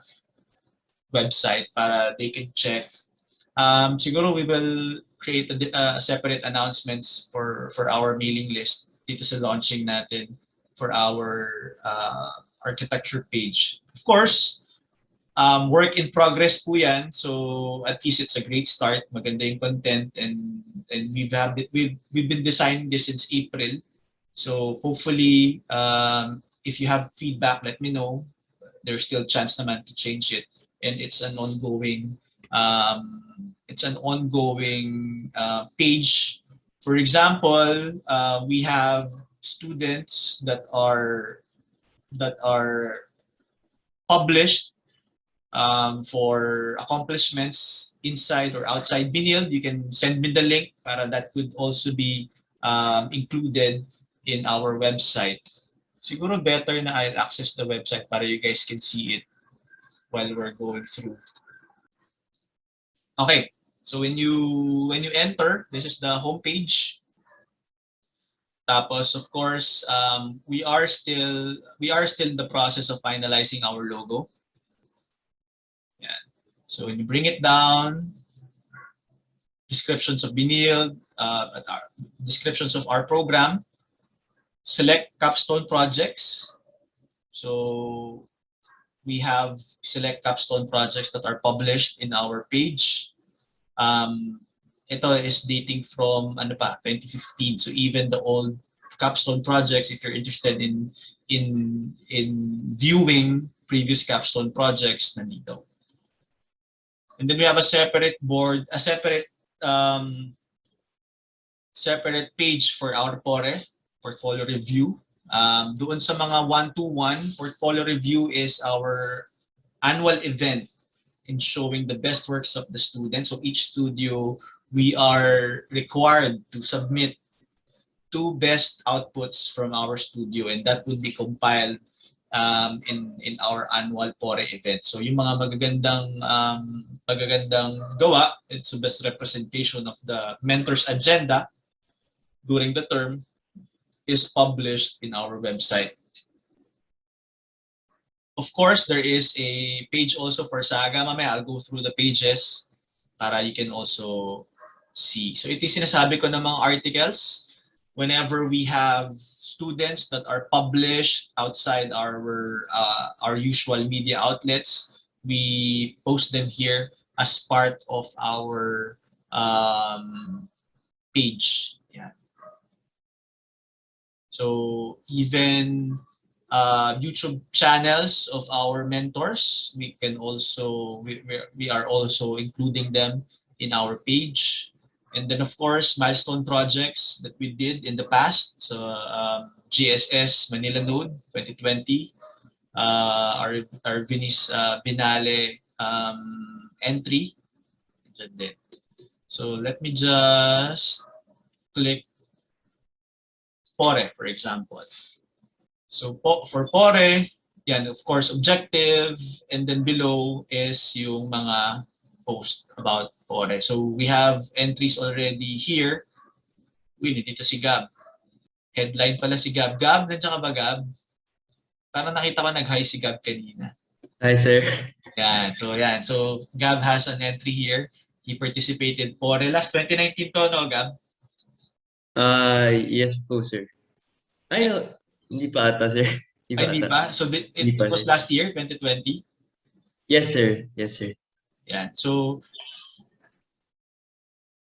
website para they can check. Siguro we will create a separate announcements for our mailing list dito sa launching natin for our architecture page. Of course, work in progress po yan. So at least it's a great start. Maganda yung content and we've been designing this since April. So hopefully, if you have feedback, let me know. There's still chance naman to change it. And it's an ongoing page. For example, we have students that are published for accomplishments inside or outside Benilde. You can send me the link para that could also be included in our website. Siguro better na I'll access the website para you guys can see it while we're going through. Okay, so when you enter, this is the homepage. Tapos, of course, we are still in the process of finalizing our logo. Yeah. So when you bring it down, descriptions of Benilde, descriptions of our program, select capstone projects. So we have select capstone projects that are published in our page. Ito is dating from 2015. So even the old capstone projects, if you're interested in viewing previous capstone projects, nandito. And then we have a separate board, a separate page for our Pore portfolio review. Doon sa mga 1-to-1, portfolio review is our annual event in showing the best works of the students. So each studio, we are required to submit 2 best outputs from our studio, and that would be compiled in our annual PORE event. So yung mga magagandang gawa, it's the best representation of the mentor's agenda during the term, is published in our website. Of course, there is a page also for SAGA. Mamaya, I'll go through the pages para you can also see. So ito yung sinasabi ko ng mga articles. Whenever we have students that are published outside our usual media outlets, we post them here as part of our page. Yeah. So even YouTube channels of our mentors, we can also we are also including them in our page. And then of course milestone projects that we did in the past. So GSS Manila Node 2020, our Benilde entry. So let me just click PORE, for example. So for PORE, yan, of course, objective, and then below is yung mga post about PORE. So we have entries already here. Uy, dito si Gab. Headline pala si Gab. Gab, nandiyan ka ba, Gab? Parang nakita ko nag-hi si Gab kanina. Hi, sir. Yan. So Gab has an entry here. He participated PORE last 2019 to, no, Gab? Yes po, sir. Ay, no, hindi pa ata, sir. Hindi pa? So it was sir. last year, 2020? Yes, sir. Yes, sir. Yan. So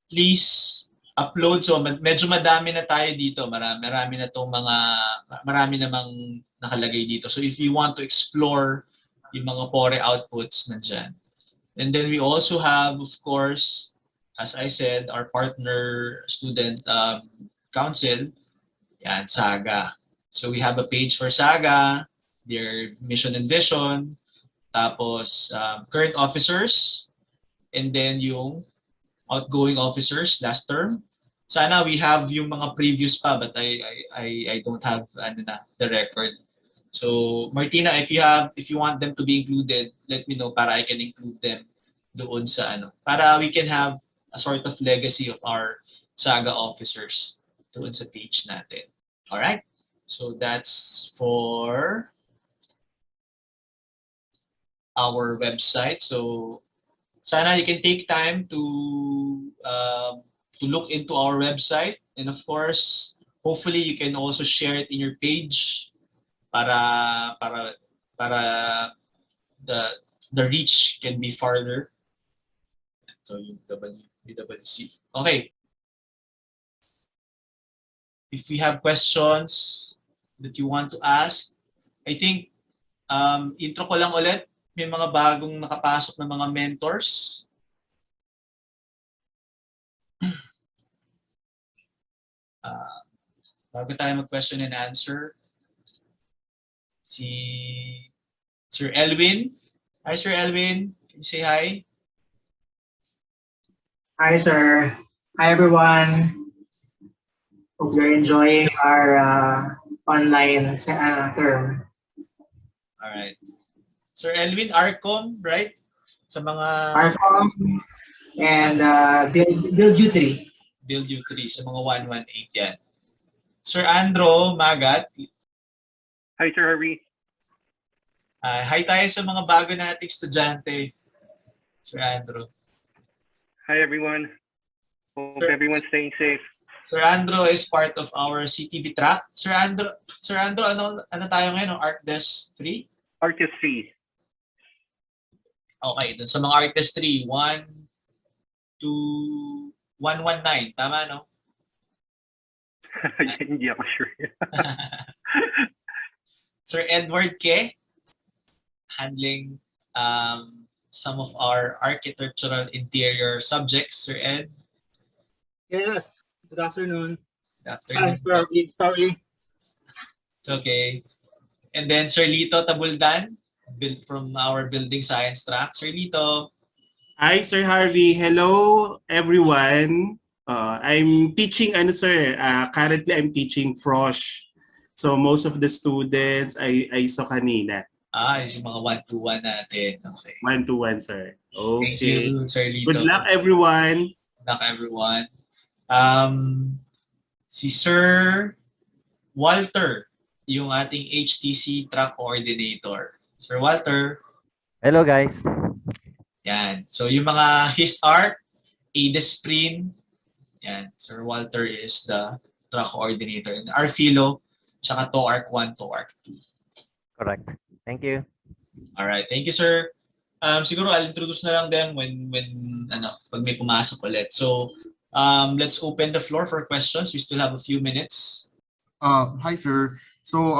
please upload. So medyo madami na tayo dito. Marami na tong marami namang nakalagay dito. So if you want to explore yung mga PORE outputs nandyan. And then we also have, of course, as I said, our partner student council, yan, SAGA. So we have a page for SAGA, their mission and vision, tapos current officers, and then yung outgoing officers last term. Sana we have yung mga previous pa, but I don't have the record. So Martina, if you want them to be included, let me know para I can include them doon sa para we can have a sort of legacy of our SAGA officers doon sa page natin. All right? So that's for our website. So sana you can take time to look into our website, and of course, hopefully you can also share it in your page para the reach can be farther. So yung BWC. Okay. If we have questions that you want to ask, I think intro ko lang ulit. May mga bagong nakapasok na mga mentors. Bago tayo mag-question and answer, si Sir Elwin. Hi, Sir Elwin. Can you say hi? Hi, sir. Hi, everyone. Hope you're enjoying our online term. All right. Sir Elwin, ARCOM, right? Sa mga... ARCOM and Build U3. Build U3, sa mga 118 yan. Sir Andro Magat. Hi, Sir Harvey. Hi tayo sa mga bago nating estudyante. Sir Andro. Hi, everyone. Hope everyone's staying safe. Sir Andro is part of our CTV track. Sir Andro, ano tayo ngayon? ArcDes 3? ArcDes 3. Okay, dun sa mga ArcDes 3, 1 to 119. Tama, no? Hindi ako sure. Sir Edward Ke, handling some of our architectural interior subjects. Sir Ed. Yes. Good afternoon. Good afternoon. Sorry. It's okay. And then Sir Lito Tabuldan, from our building science track. Sir Lito. Hi, Sir Harvey. Hello, everyone. I'm teaching, ano sir, currently I'm teaching Frosh. So most of the students I saw kanina. Yung mga one-to-one natin. Okay. 1-to-1, sir. Thank Okay. you, Sir Lito. Good luck, everyone. Good luck, everyone. Si Sir Walter, yung ating HTC track coordinator. Sir Walter. Hello, guys. Yan. So yung mga HistArch, ADESPRIN, yan. Sir Walter is the track coordinator. And Arfilo, tsaka TOARC 1, TOARC 2. Correct. Thank you. All right. Thank you, sir. Siguro I'll introduce na lang them when pag may pumasok ulit. So, let's open the floor for questions. We still have a few minutes. Hi, sir. So,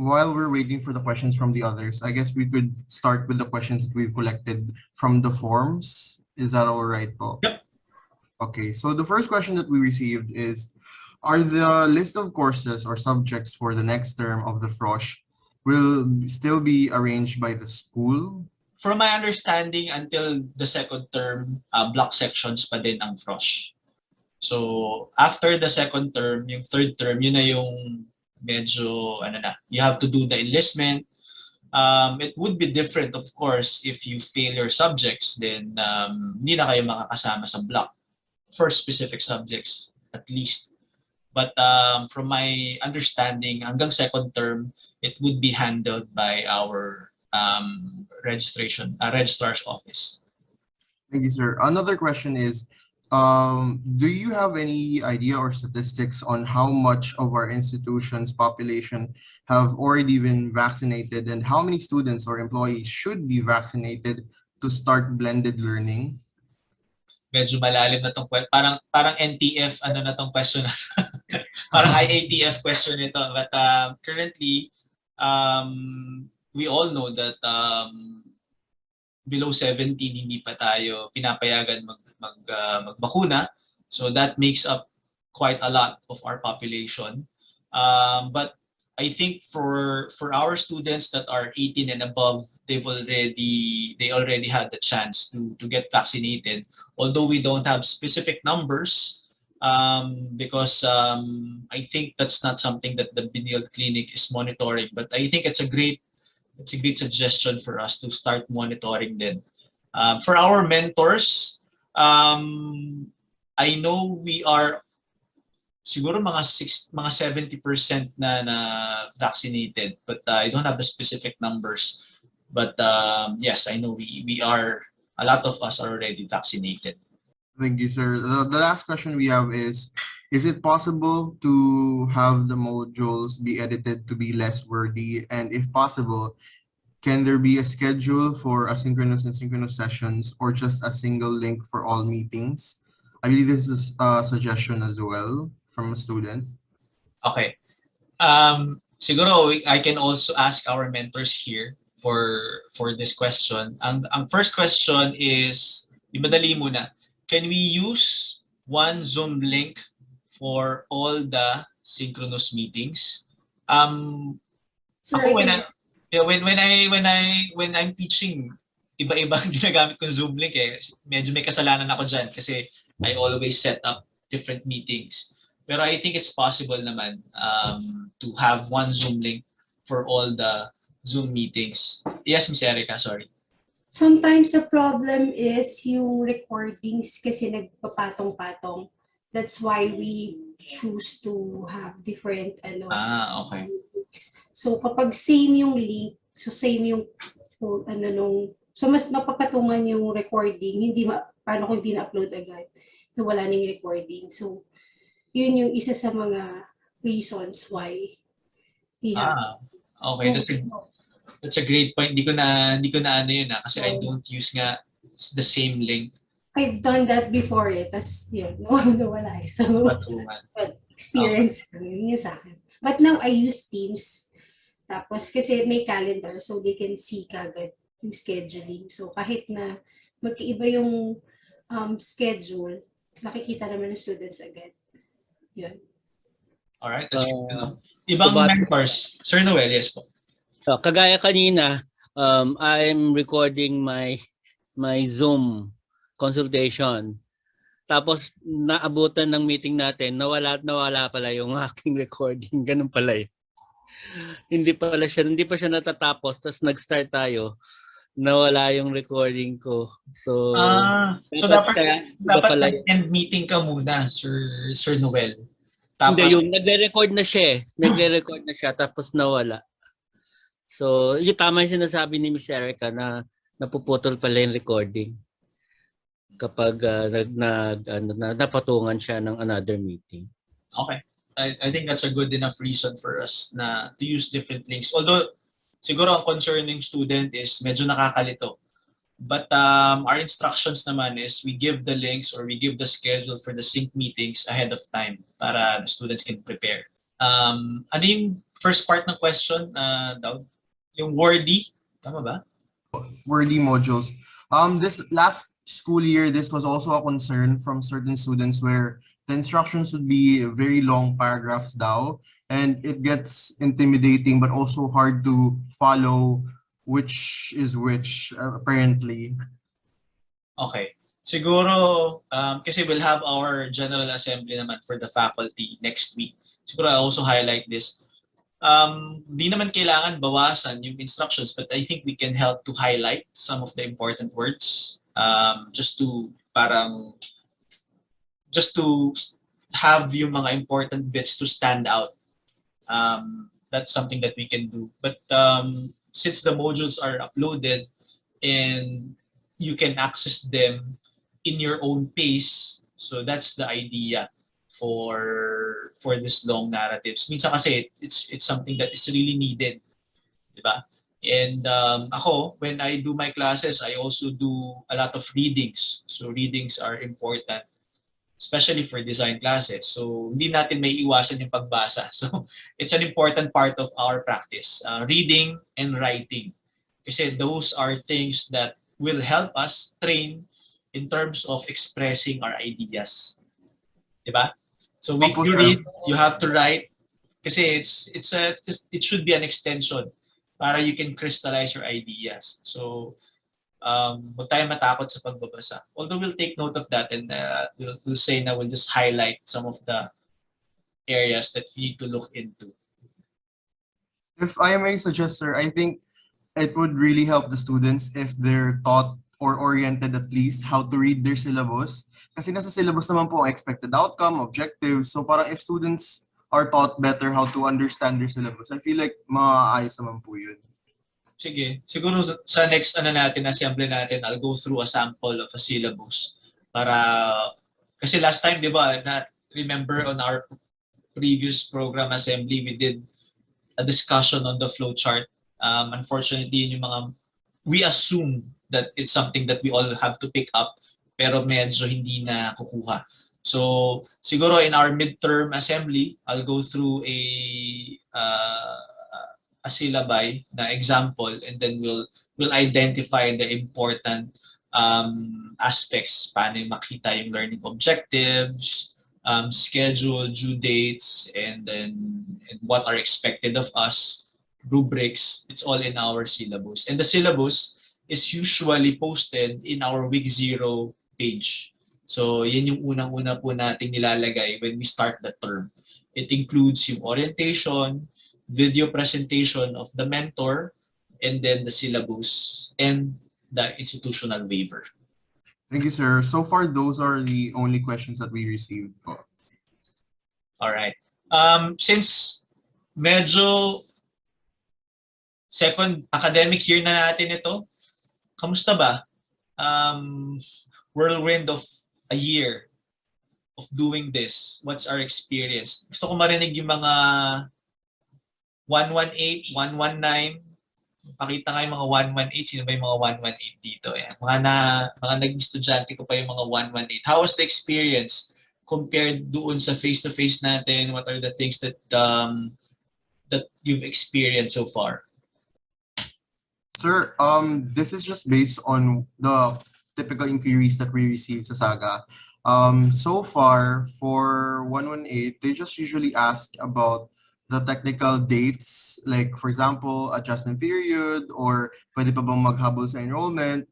while we're waiting for the questions from the others, I guess we could start with the questions that we've collected from the forms. Is that all right, po? Yep. Okay. So the first question that we received is, are the list of courses or subjects for the next term of the Frosh will still be arranged by the school? From my understanding, until the second term, block sections pa din ang Frosh. So, after the second term, yung third term, yun na yung medyo, you have to do the enlistment. It would be different, of course, if you fail your subjects, then hindi na kayo makakasama sa block for specific subjects, at least. But from my understanding, hanggang second term, it would be handled by our registrar's office. Thank you, sir. Another question is, do you have any idea or statistics on how much of our institution's population have already been vaccinated, and how many students or employees should be vaccinated to start blended learning? Medyo malalim na tong parang NTF na tong question na parang IATF question nito, but currently we all know that below 17 hindi pa tayo pinapayagan magbakuna, so that makes up quite a lot of our population, but I think for our students that are 18 and above, they already had the chance to get vaccinated, although we don't have specific numbers, because I think that's not something that the Benilde Clinic is monitoring, but I think it's a great suggestion for us to start monitoring then. For our mentors, I know we are siguro mga 70% na vaccinated, but I don't have the specific numbers. But yes, I know we are, a lot of us are already vaccinated. Thank you, sir. The last question we have is it possible to have the modules be edited to be less wordy? And if possible, can there be a schedule for asynchronous and synchronous sessions, or just a single link for all meetings? I believe this is a suggestion as well from a student. Okay. Siguro I can also ask our mentors here for this question. Ang first question is, imadali muna. Can we use one Zoom link for all the synchronous meetings? Ako when I'm teaching, iba-iba ang ginagamit kong Zoom link eh. Medyo may kasalanan ako dyan kasi I always set up different meetings. Pero I think it's possible naman to have one Zoom link for all the Zoom meetings. Yes, Ms. Erica, sorry. Sometimes the problem is yung recordings kasi nagpapatong-patong. That's why we choose to have different okay. So kapag same yung link, so same yung so mas mapapatungan yung recording, paano kung hindi na-upload agad, na wala ning recording. So yun yung isa sa mga reasons why we have. Okay, that's a great point. Hindi ko na yun kasi I don't use nga the same link. I've done that before tas yun, nawala eh. So, but experience yun sa akin. But now I use Teams. Tapos kasi may calendar so they can see kagad yung scheduling. So kahit na magkaiba yung schedule, nakikita naman ng students agad. Yun. Alright, that's good to know. Ibang mentors. Sir Noel, yes po. Kagaya kanina, I'm recording my Zoom consultation. Tapos naabutan ng meeting natin, nawala pala yung aking recording. Ganun pala eh. Hindi pa siya natatapos. Tapos nag-start tayo. Nawala yung recording ko. So, So kaya iba dapat pala nag-end meeting ka muna, Sir Noel. Hindi, yung nagre-record na siya eh. Nagre-record na siya tapos nawala. So, yung tama yung sinasabi ni Miss Erica na napuputol pala yung recording kapag napatungan siya ng another meeting. Okay. I think that's a good enough reason for us na to use different links. Although, siguro ang concerning student is medyo nakakalito. But our instructions naman is we give the links or we give the schedule for the sync meetings ahead of time para the students can prepare. Ano yung first part ng question, Daud? Yung wordy, tama ba? Wordy modules. This last school year, this was also a concern from certain students where the instructions would be very long paragraphs daw, and it gets intimidating but also hard to follow which is which, apparently. Okay. Siguro, kasi we'll have our General Assembly naman for the faculty next week. Siguro I also highlight this. Di naman kailangan bawasan yung instructions, but I think we can help to highlight some of the important words just to have yung mga important bits to stand out. That's something that we can do. But since the modules are uploaded and you can access them in your own pace, so that's the idea for this long narratives. Minsan kasi it's something that is really needed, di ba? And ako, when I do my classes, I also do a lot of readings. So readings are important, especially for design classes. So hindi natin may iwasan yung pagbasa. So it's an important part of our practice, reading and writing. Kasi those are things that will help us train in terms of expressing our ideas. Diba? So if you read, you have to write. Kasi it should be an extension para you can crystallize your ideas. So huwag tayo matakot sa pagbabasa. Although we'll take note of that and we'll say na we'll just highlight some of the areas that we need to look into. If I may suggest, sir, I think it would really help the students if they're taught or oriented at least how to read their syllabus. Kasi nasa syllabus naman po ang expected outcome, objectives. So parang if students are taught better how to understand their syllabus, I feel like maayos naman po yun. Sige. Siguro sa next assembly natin, I'll go through a sample of a syllabus. Kasi last time, di ba, remember on our previous program assembly, we did a discussion on the flowchart. Unfortunately, we assume that it's something that we all have to pick up, pero medyo hindi na kukuha. So siguro in our midterm assembly, I'll go through a syllabi na example, and then we'll identify the important aspects, paano makita yung learning objectives, schedule, due dates, and what are expected of us, rubrics. It's all in our syllabus. And the syllabus is usually posted in our week 0 page. So yan yung unang-una po nating nilalagay when we start the term. It includes yung orientation, video presentation of the mentor, and then the syllabus and the institutional waiver. Thank you, sir. So far, those are the only questions that we received. All right. Since medyo second academic year na natin ito, kamusta ba? Whirlwind of a year of doing this. What's our experience? Gusto ko marinig yung mga 118, 119. Pakita nga yung mga 118. Sino ba yung mga 118 dito? Ayan. Mga naging estudyante ko pa yung mga 118. How was the experience compared doon sa face-to-face natin? What are the things that you've experienced so far? Sir, this is just based on the typical inquiries that we receive sa SAGA. So far, for 118, they just usually ask about the technical dates, like for example, adjustment period, or pwede pa bang maghabol sa enrollment.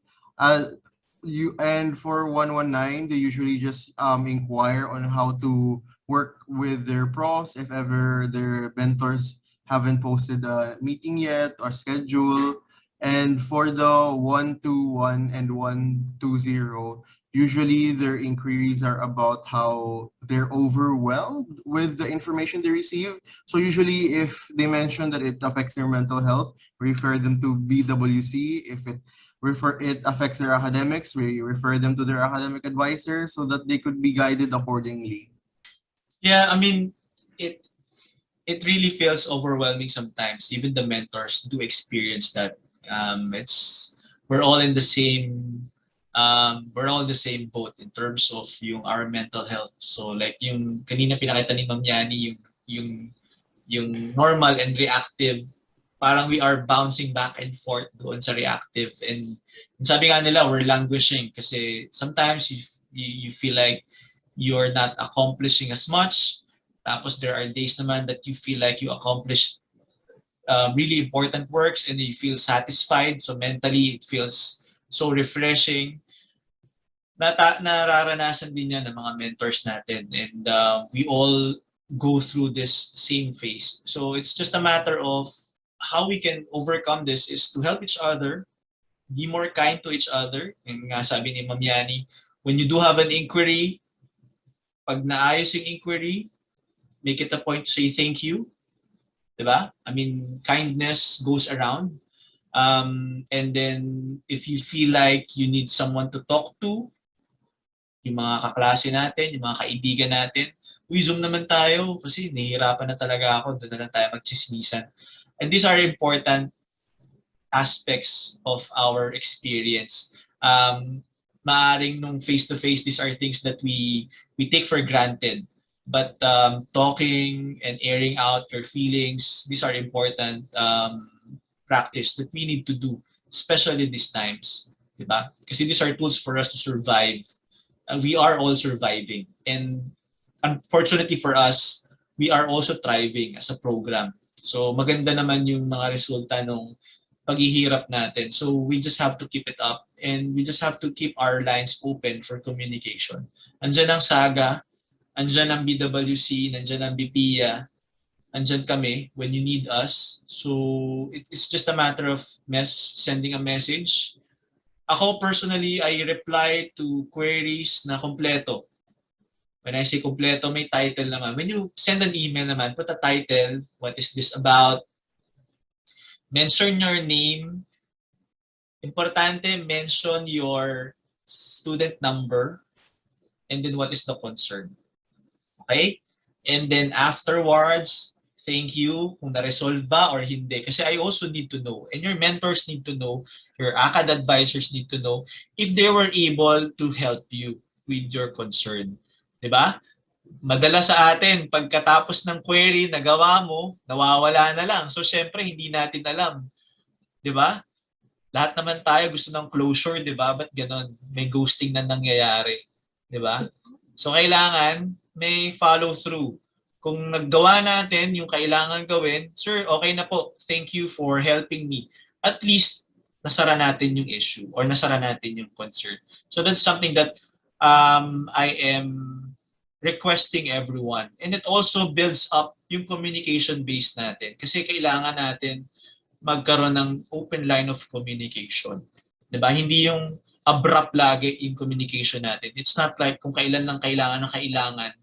for 119, they usually just inquire on how to work with their pros if ever their mentors haven't posted a meeting yet or schedule. And for the 121 and 120, usually their inquiries are about how they're overwhelmed with the information they receive. So usually if they mention that it affects their mental health, refer them to BWC. If it affects their academics, we refer them to their academic advisor so that they could be guided accordingly. Yeah, I mean, it really feels overwhelming sometimes. Even the mentors do experience that. It's we're all in the same boat in terms of yung our mental health. So like yung kanina pinakita ni Ma'am Yani, yung normal and reactive, parang we are bouncing back and forth doon sa reactive. And sabi nga nila, we're languishing kasi sometimes you feel like you're not accomplishing as much. Tapos there are days naman that you feel like you accomplished really important works and you feel satisfied. So mentally, it feels so refreshing. Nararanasan din yan ng mga mentors natin. And we all go through this same phase. So it's just a matter of how we can overcome this is to help each other, be more kind to each other. Yung nga sabi ni Ma'am Yani, when you do have an inquiry, pag naayos yung inquiry, make it a point to say thank you. Diba? I mean, kindness goes around. And then if you feel like you need someone to talk to, yung mga kaklase natin, yung mga kaibigan natin, Zoom naman tayo kasi nahihirapan na talaga ako, doon na lang tayo magchismisan. And these are important aspects of our experience. Maaring nung face-to-face, these are things that we take for granted. But talking and airing out your feelings, these are important practice that we need to do, especially these times. Diba? Kasi these are tools for us to survive. We are all surviving. And unfortunately for us, we are also thriving as a program. So maganda naman yung mga resulta nung paghihirap natin. So we just have to keep it up and we just have to keep our lines open for communication. Andyan ang SAGA, andyan ang BWC, andyan ang BPIA, andyan kami when you need us. So it's just a matter of sending a message. Ako personally, I reply to queries na kompleto. When I say kompleto, may title naman. When you send an email naman, put a title, what is this about? Mention your name. Importante, mention your student number and then what is the concern. Okay? And then afterwards, thank you kung na-resolve ba or hindi. Kasi I also need to know, and your mentors need to know, your ACAD advisors need to know if they were able to help you with your concern. Diba? Madala sa atin, pagkatapos ng query, nagawa mo, nawawala na lang. So, syempre, hindi natin alam. Diba? Lahat naman tayo gusto ng closure, diba? Ba't ganon? May ghosting na nangyayari. Diba? So, kailangan may follow through. Kung naggawa natin yung kailangan gawin, sir, okay na po. Thank you for helping me. At least, nasara natin yung issue or nasara natin yung concern. So that's something that I am requesting everyone. And it also builds up yung communication base natin. Kasi kailangan natin magkaroon ng open line of communication. Diba? Hindi yung abrupt lagi yung communication natin. It's not like kung kailan lang kailangan ng kailangan,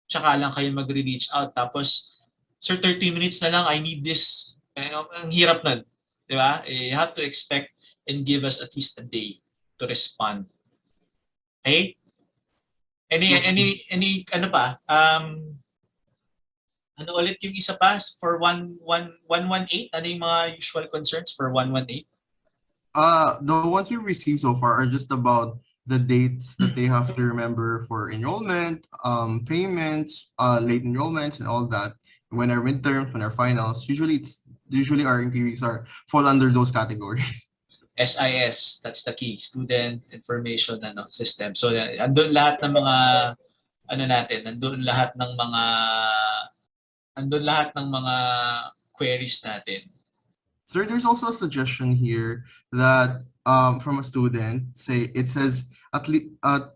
tsaka lang kayo mag-reach out. Tapos, sir, 30 minutes na lang, I need this. Ang hirap nun. Diba? You have to expect and give us at least a day to respond. Okay? Any ano pa? Ano ulit yung isa pa for 118? Ano yung mga usual concerns for 118? The ones we received so far are just about the dates that they have to remember for enrollment, payments, late enrollments, and all that. When our midterms, when our finals, usually our inquiries fall under those categories. SIS, that's the key, Student Information System. So andun lahat ng mga andun lahat ng mga queries natin. Sir, there's also a suggestion here that from a student. It says at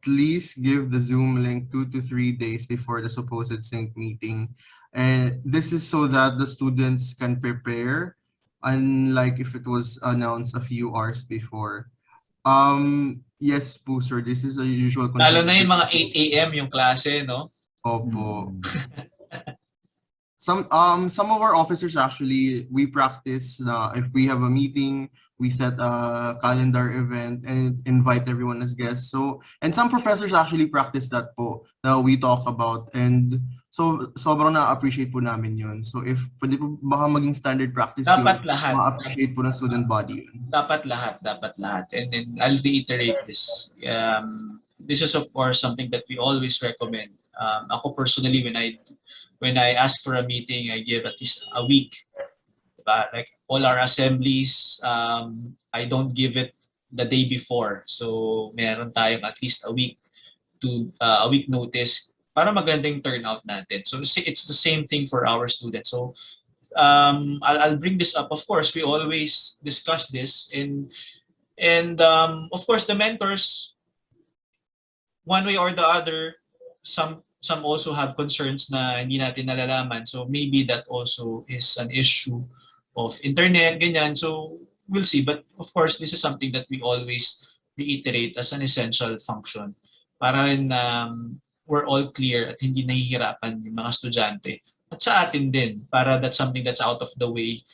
least give the Zoom link 2 to 3 days before the supposed sync meeting, and this is so that the students can prepare, unlike if it was announced a few hours before. Yes po, sir. This is a usual Lalo na consideration. yung mga 8 a.m. yung klase, no? Opo. Some of our officers actually, we practice if we have a meeting, we set a calendar event and invite everyone as guests. So, and some professors actually practice that po na we talk about, and so sobrang na-appreciate po namin yun. So if pwede po baka maging standard practice Dapat yun, lahat. ma-appreciate po ng student body yun. Dapat lahat. And then I'll reiterate this. This is of course something that we always recommend. Ako personally, when I ask for a meeting, I give at least a week. Diba? Like all our assemblies, I don't give it the day before. So meron tayong at least a week notice para magandang turnout natin. So it's the same thing for our students. So I'll bring this up. Of course, we always discuss this, and of course the mentors, one way or the other, some also have concerns na hindi natin nalalaman. So maybe that also is an issue of internet, ganyan. So we'll see. But of course, this is something that we always reiterate as an essential function para rin we're all clear at hindi nahihirapan yung mga estudyante. At sa atin din, para that's something that's out of the way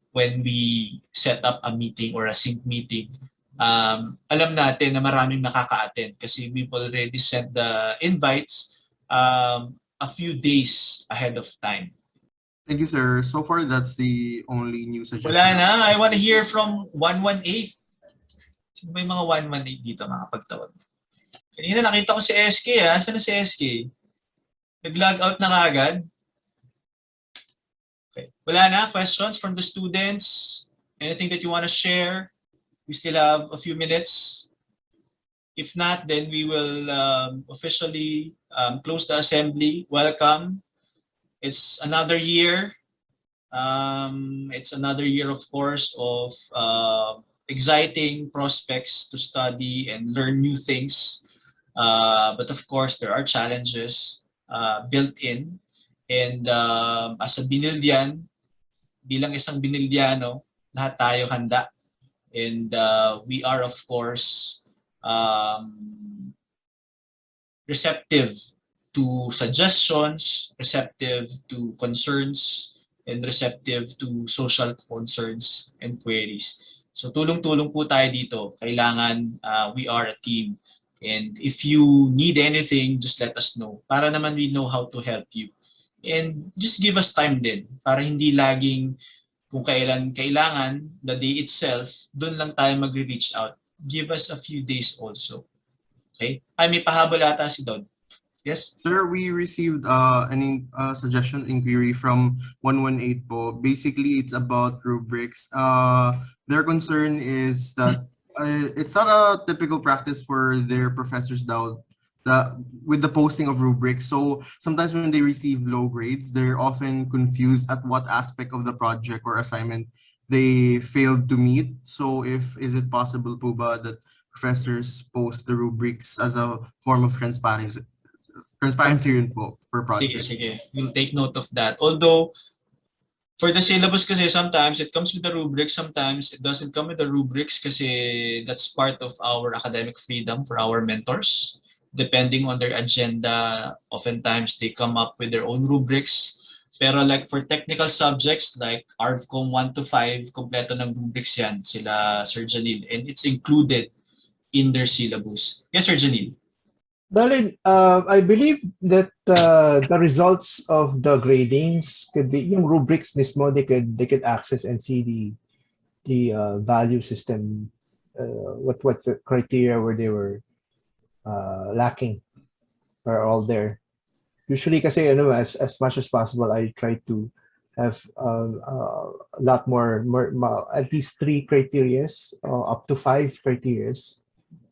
when we set up a meeting or a sync meeting. Alam natin na maraming nakaka-attend kasi we've already sent the invites a few days ahead of time. Thank you, sir. So far, that's the only new suggestion. Wala na. I want to hear from 118. May mga 118 dito, mga pagtawag. Kanina nakita ko si SK, ha? Saan na si SK? Nag-log out na kagad? Okay. Wala na? Questions from the students? Anything that you want to share? We still have a few minutes. If not, then we will officially close the assembly. Welcome. It's another year. It's another year, of course, of exciting prospects to study and learn new things. But of course, there are challenges built in. And as a Benildean, bilang isang Benildeano, lahat tayo handa. And we are, of course, receptive to suggestions, receptive to concerns, and receptive to social concerns and queries. So tulong-tulong po tayo dito. Kailangan we are a team. And if you need anything, just let us know. Para naman we know how to help you. And just give us time din. Para hindi laging kung kailan kailangan, the day itself, doon lang tayo magre-reach out. Give us a few days also. Okay? Ay, may pahabol ata si Daud. Yes? Sir, we received an suggestion inquiry from 118 po. Basically, it's about rubrics. Their concern is that it's not a typical practice for their professors now with the posting of rubrics. So sometimes when they receive low grades, they're often confused at what aspect of the project or assignment they failed to meet. So is it possible po ba that professors post the rubrics as a form of transparency rin po per project? Sige. We'll take note of that. Although, for the syllabus kasi sometimes it comes with the rubrics, sometimes it doesn't come with the rubrics kasi that's part of our academic freedom for our mentors. Depending on their agenda, oftentimes they come up with their own rubrics. Pero like for technical subjects like ARVCOM 1 to 5, kompleto ng rubrics yan, sila Sir Janil. And it's included in their syllabus. Yes, Sir Janil? Darlene, I believe that the results of the gradings could be yung rubrics mismo, they could access and see the value system, what the criteria where they were lacking are all there. Usually kasi as much as possible I try to have a lot more at least 3 criterias up to 5 criterias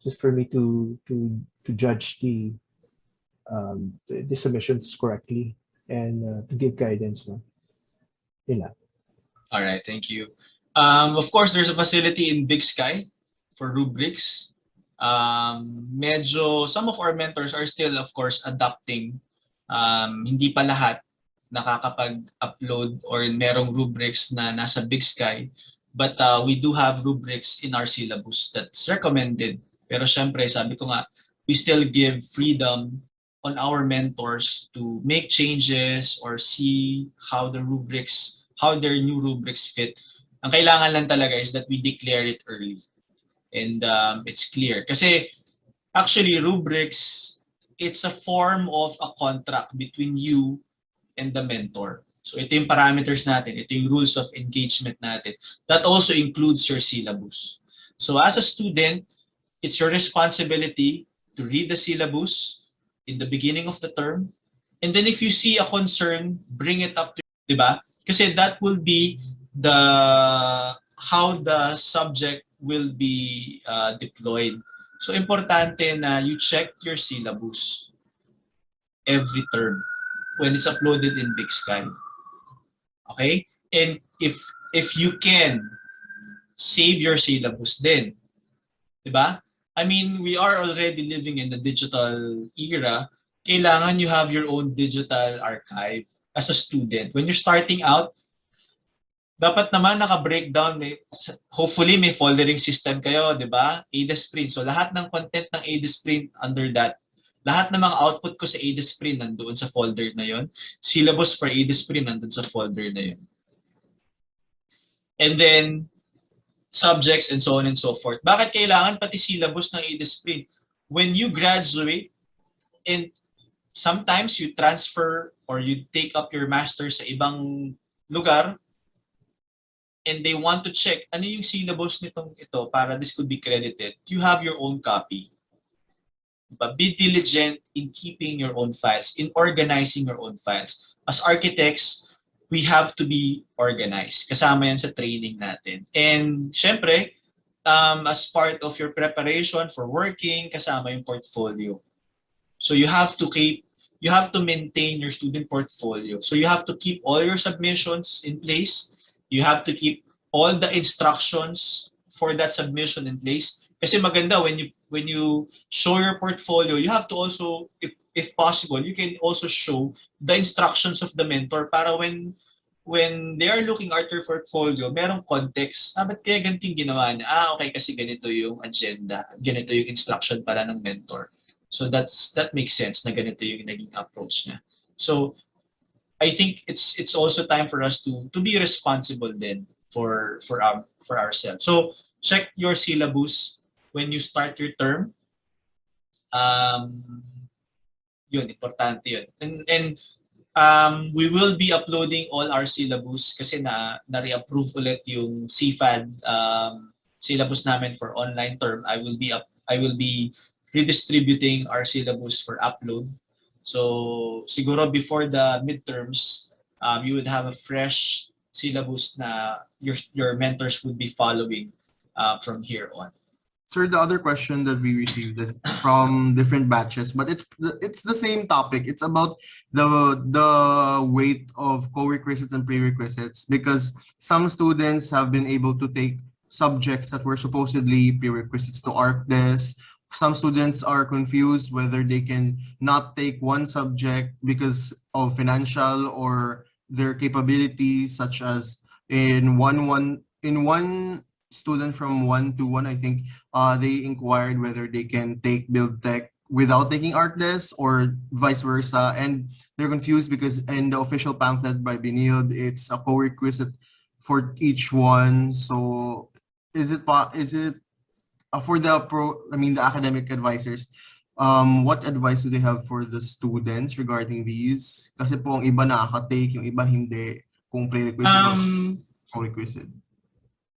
just for me to judge the submissions correctly and to give guidance. No? All right, thank you. Of course, there's a facility in Big Sky. for rubrics. Medyo, some of our mentors are still, of course, adapting. Hindi pa lahat nakakapag-upload or merong rubrics na nasa Big Sky. But we do have rubrics in our syllabus that's recommended. Pero syempre, sabi ko nga, we still give freedom on our mentors to make changes or see how the rubrics, how their new rubrics fit. Ang kailangan lang talaga is that we declare it early. And it's clear. Kasi actually, rubrics, it's a form of a contract between you and the mentor. So ito yung parameters natin, ito yung rules of engagement natin. That also includes your syllabus. So as a student, it's your responsibility to read the syllabus in the beginning of the term. And then if you see a concern, bring it up to, di ba? Kasi that will be how the subject will be deployed. So importante na you check your syllabus every term when it's uploaded in Big Sky. Okay? And if you can save your syllabus then, diba? I mean, we are already living in the digital era. Kailangan you have your own digital archive as a student. When you're starting out, dapat naman naka-breakdown, hopefully may foldering system kayo, di ba? ADESprint. So lahat ng content ng ADESprint under that. Lahat ng mga output ko sa ADESprint nandoon sa folder na yon. Syllabus for ADESprint nandoon sa folder na yon. And then, subjects and so on and so forth. Bakit kailangan pati syllabus ng ADESprint? When you graduate and sometimes you transfer or you take up your master's sa ibang lugar, and they want to check ano yung syllabus nitong ito para this could be credited, you have your own copy. But be diligent in keeping your own files, in organizing your own files. As architects, we have to be organized. Kasama yan sa training natin. And syempre, as part of your preparation for working, kasama yung portfolio. So you have to maintain your student portfolio. So you have to keep all your submissions in place. You have to keep all the instructions for that submission in place. Kasi maganda when you show your portfolio, you have to also, if possible, you can also show the instructions of the mentor para when they are looking at your portfolio, merong context. Ba't kaya ganting ginawa niya? Okay, kasi ganito yung agenda, ganito yung instruction para ng mentor. So that makes sense na ganito yung naging approach niya. So I think it's also time for us to be responsible then for ourselves. So check your syllabus when you start your term. Yun, importante yun. And we will be uploading all our syllabus kasi na-reapprove ulit yung CFAD syllabus namin for online term. I will be redistributing our syllabus for upload. So siguro before the midterms, you would have a fresh syllabus na your mentors would be following from here on. Sir, the other question that we received is from different batches, but it's the same topic. It's about the weight of co-requisites and prerequisites, because some students have been able to take subjects that were supposedly prerequisites to ArcDes. Some students are confused whether they can not take one subject because of financial or their capabilities, such as in one student from 121, I think they inquired whether they can take Build Tech without taking ArcDes or vice versa, and they're confused because in the official pamphlet by Benilde, it's a co-requisite for each one. So is it for the academic advisors, what advice do they have for the students regarding these? Kasi po ang iba nakaka-take, yung iba hindi, kung prerequisite or co-requisite.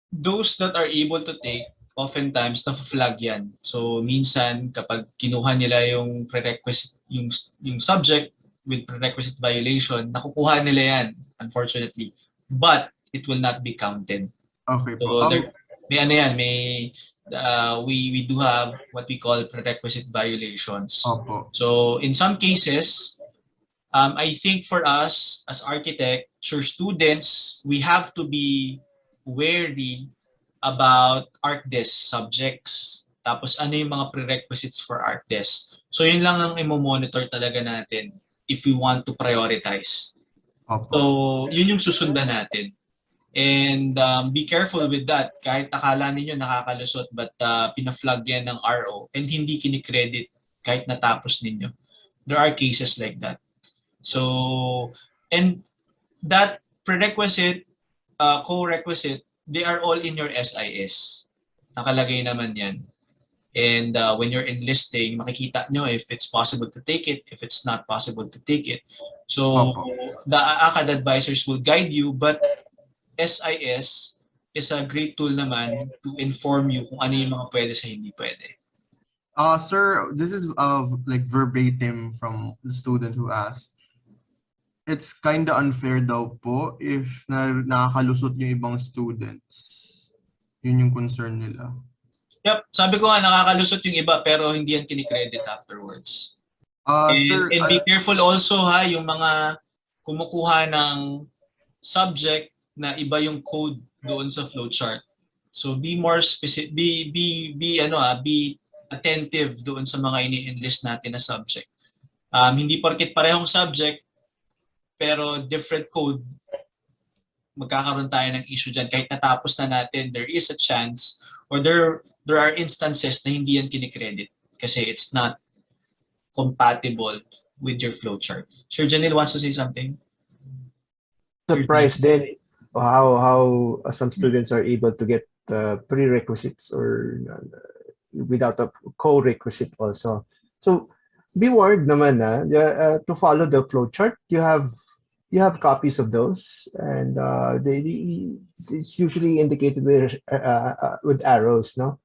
Those that are able to take, oftentimes na-flag yan. So minsan kapag kinuha nila yung prerequisite, yung subject with prerequisite violation, nakukuha nila yan, unfortunately. But it will not be counted. Okay. So we do have what we call prerequisite violations. So in some cases, I think for us as architecture students, we have to be wary about ArcDes subjects. Tapos ano yung mga prerequisites for ArcDes. So yun lang ang imo-monitor talaga natin if we want to prioritize. So yun yung susundan natin. And be careful with that. Kahit akala ninyo nakakalusot but pina-flag yan ng RO and hindi kinikredit kahit natapos ninyo. There are cases like that. So, and that prerequisite, co-requisite, they are all in your SIS. Nakalagay naman yan. And when you're enlisting, makikita nyo if it's possible to take it, if it's not possible to take it. So, the ACAD advisors will guide you, but SIS is a great tool naman to inform you kung ano yung mga pwede sa hindi pwede. Sir, this is like verbatim from the student who asked. It's kind of unfair daw po if nakakalusot yung ibang students. Yun yung concern nila. Yep, sabi ko nga nakakalusot yung iba pero hindi yan kinikredit afterwards. And be careful also ha, yung mga kumukuha ng subject na iba yung code doon sa flowchart. So be more specific, be attentive doon sa mga ini-enlist natin na subject. Hindi porket parehong subject pero different code, magkakaroon tayo ng issue dyan. Kahit natapos na natin, there is a chance or there are instances na hindi yan kinikredit kasi it's not compatible with your flowchart. Sir Janil wants to say something? Surprised then how some students are able to get prerequisites or without a co-requisite also. So be warned naman to follow the flowchart. You have copies of those, and it's usually indicated with arrows, no?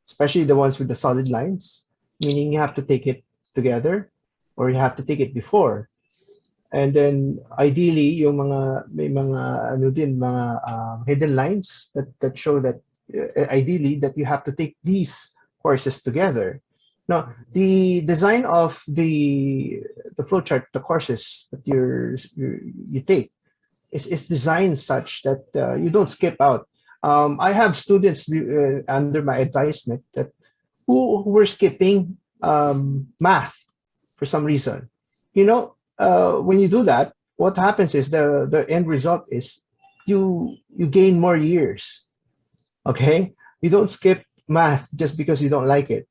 Especially the ones with the solid lines, meaning you have to take it together or you have to take it before. And then ideally yung may mga hidden lines that show that ideally that you have to take these courses together. Now, the design of the flowchart, the courses that you take is designed such that you don't skip out. I have students under my advisement that who were skipping math for some reason. You know, when you do that, what happens is the end result is you gain more years. Okay, you don't skip math just because you don't like it.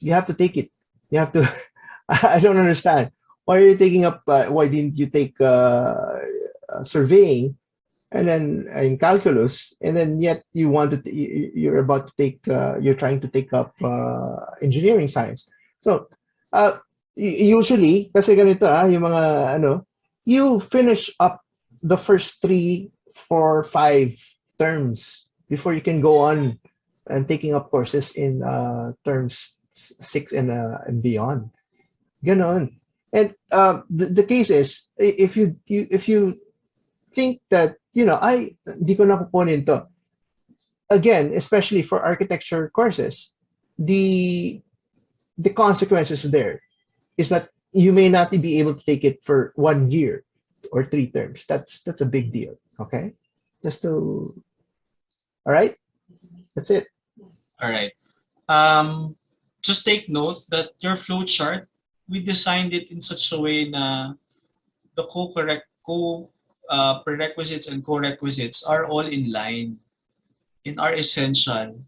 You have to take it. You have to. I don't understand. Why are you taking up? Why didn't you take surveying, and then in calculus, and then yet you're about to take. You're trying to take up engineering science. So usually, kasi ganito yung mga you finish up the first 3, 4, 5 terms before you can go on and taking up courses in terms 6 and beyond. Ganon. And the case is if you think that di ko na kukunin to. Again, especially for architecture courses, the consequences there is that you may not be able to take it for 1 year or 3 terms. That's a big deal. Okay, all right. That's it. All right. Just take note that your flowchart, we designed it in such a way na the prerequisites and co-requisites are all in line and are essential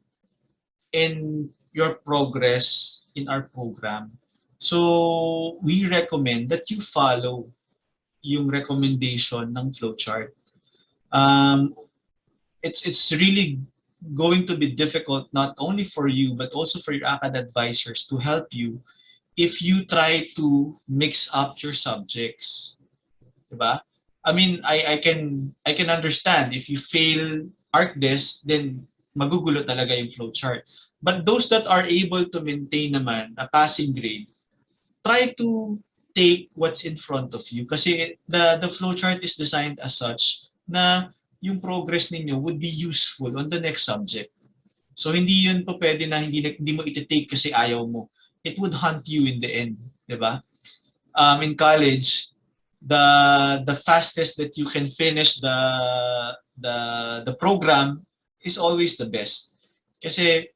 in your progress in our program. So we recommend that you follow yung recommendation ng flowchart. It's really going to be difficult not only for you but also for your ACAD advisors to help you if you try to mix up your subjects. Diba? I mean, I can understand if you fail ArcDes, then magugulo talaga yung flowchart. But those that are able to maintain naman a passing grade, try to take what's in front of you kasi the flowchart is designed as such na yung progress ninyo would be useful on the next subject. So hindi yun po pwede na hindi mo iti-take kasi ayaw mo. It would hunt you in the end, di ba? In college, the fastest that you can finish the program is always the best. Kasi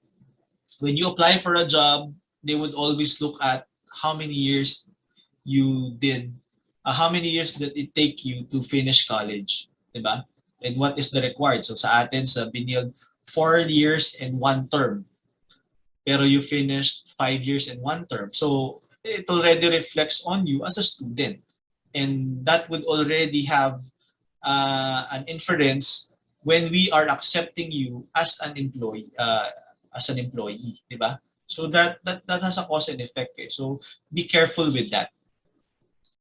when you apply for a job, they would always look at how many years you did, how many years did it take you to finish college, diba? And what is the required? So sa atin, sa Benilde, 4 years and 1 term. Pero you finished 5 years and 1 term. So it already reflects on you as a student. And that would already have an inference when we are accepting you as an employee, diba? So that has a cause and effect. Eh. So be careful with that.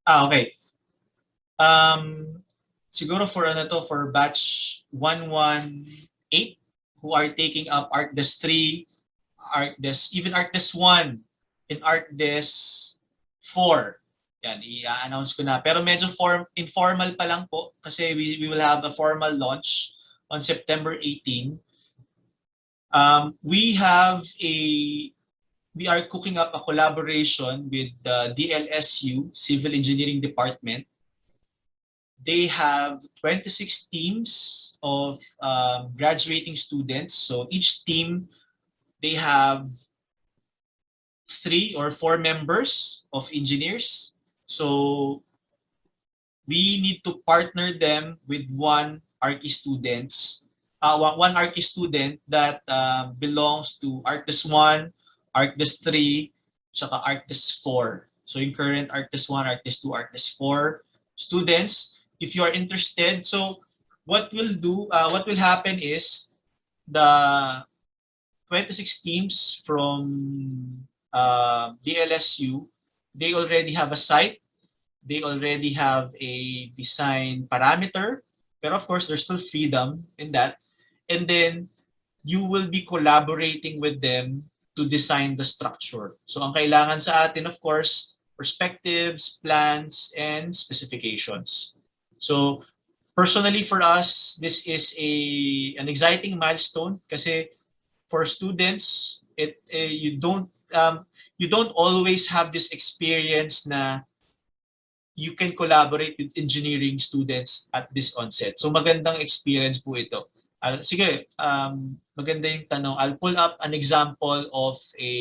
Okay. Siguro for for batch 118 who are taking up ArcDes 3, ArcDes, even ArcDes 1, and ArcDes 4. Yan, i-announce ko na. Pero medyo informal pa lang po kasi we will have a formal launch on September 18. We are cooking up a collaboration with the DLSU Civil Engineering Department. They have 26 teams of graduating students. So each team, they have 3 or 4 members of engineers. So we need to partner them with one Archi student that belongs to ArcDes 1, ArcDes 3, saka ArcDes 4. So yung current ArcDes 1, ArcDes 2, ArcDes 4 students, if you are interested, so what will happen is the 26 teams from DLSU, they already have a site, they already have a design parameter, but of course there's still freedom in that. And then you will be collaborating with them to design the structure. So ang kailangan sa atin, of course, perspectives, plans, and specifications. So personally for us, this is an exciting milestone kasi for students, you don't always have this experience na you can collaborate with engineering students at this onset. So magandang experience po ito. Sige, maganda yung tanong. I'll pull up an example of a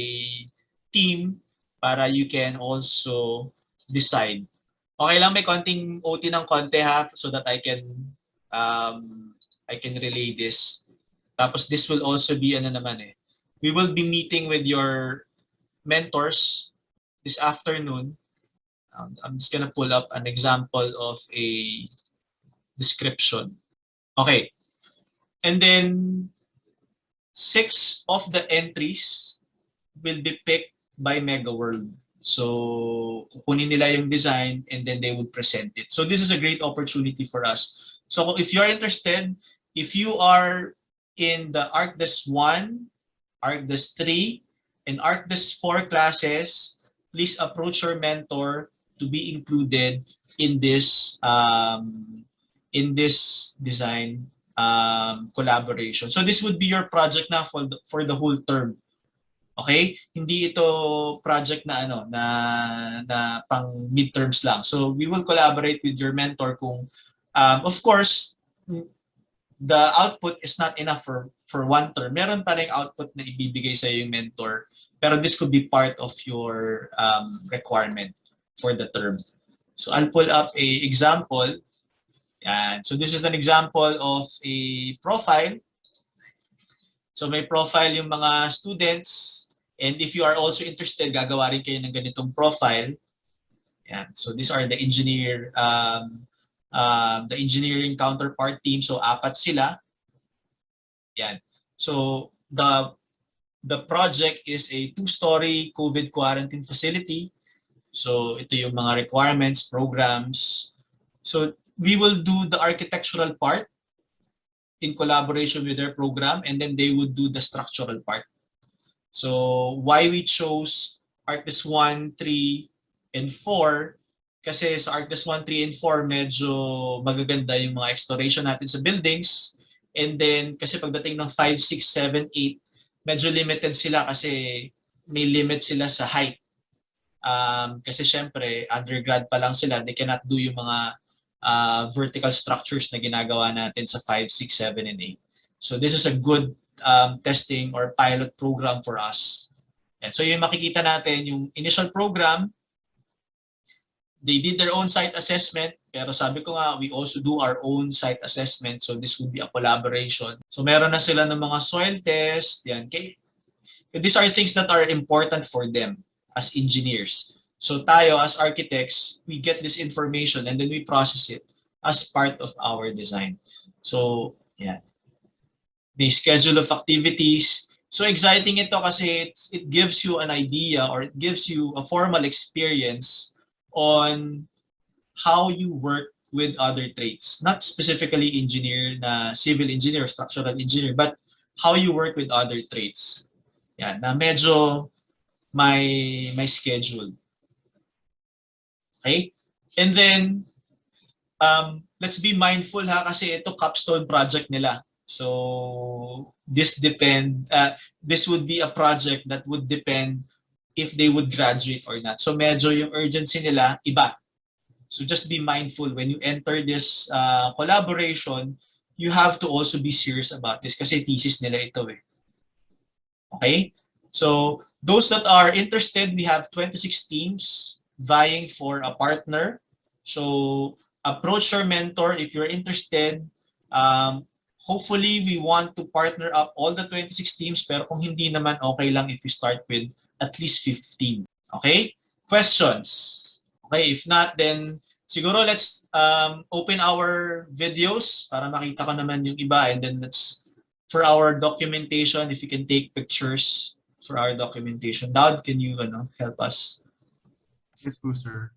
team para you can also decide. Okay lang, may konting OT ng konti ha, so that I can relay this. Tapos this will also be we will be meeting with your mentors this afternoon. I'm just gonna pull up an example of a description. Okay. And then 6 of the entries will be picked by MegaWorld. So kukunin nila yung design and then they would present it. So this is a great opportunity for us. So if you're interested, if you are in the ArcDes 1, ArcDes 3, and ArcDes 4 classes, please approach your mentor to be included in this design collaboration. So this would be your project na for the whole term. Okay? Hindi ito project na na pang midterms lang. So we will collaborate with your mentor kung of course the output is not enough for one term. Meron pa ring output na ibibigay sa yung mentor. Pero this could be part of your requirement for the term. So I'll pull up a example. Yan. So this is an example of a profile. So may profile yung mga students, and if you are also interested, gagawa rin kayo ng ganitong profile. Yan. So these are the engineering counterpart team. So 4 sila. Yan. So the project is a 2-story COVID quarantine facility. So ito yung mga requirements, programs. So we will do the architectural part in collaboration with their program, and then they would do the structural part. So why we chose ArcDes 1, 3, and 4, kasi sa ArcDes 1, 3, and 4, medyo magaganda yung mga exploration natin sa buildings. And then kasi pagdating ng 5, 6, 7, 8, medyo limited sila kasi may limit sila sa height. Kasi syempre, undergrad pa lang sila, they cannot do yung mga vertical structures na ginagawa natin sa 5, 6, 7, and So this is a good testing or pilot program for us. And so yung makikita natin, yung initial program, they did their own site assessment, pero sabi ko nga, we also do our own site assessment. So this would be a collaboration. So meron na sila ng mga soil test. Yan. Okay. These are things that are important for them as engineers. So tayo as architects, we get this information and then we process it as part of our design. So yeah. The schedule of activities. So exciting ito kasi it gives you an idea or it gives you a formal experience on how you work with other trades. Not specifically engineer na civil engineer, structural engineer, but how you work with other trades. Yan, na medyo may schedule. Okay? And then, let's be mindful ha, kasi ito capstone project nila. So this would be a project that would depend if they would graduate or not. So medyo yung urgency nila iba. So just be mindful when you enter this collaboration, you have to also be serious about this kasi thesis nila ito eh. Okay? So those that are interested, we have 26 teams vying for a partner. So approach your mentor if you're interested. Hopefully, we want to partner up all the 26 teams, pero kung hindi naman, okay lang if we start with at least 15. Okay? Questions? Okay, if not, then siguro let's open our videos para makita ko naman yung iba, and then let's, for our documentation, if you can take pictures for our documentation. Daud, can you help us? Yes, po, sir.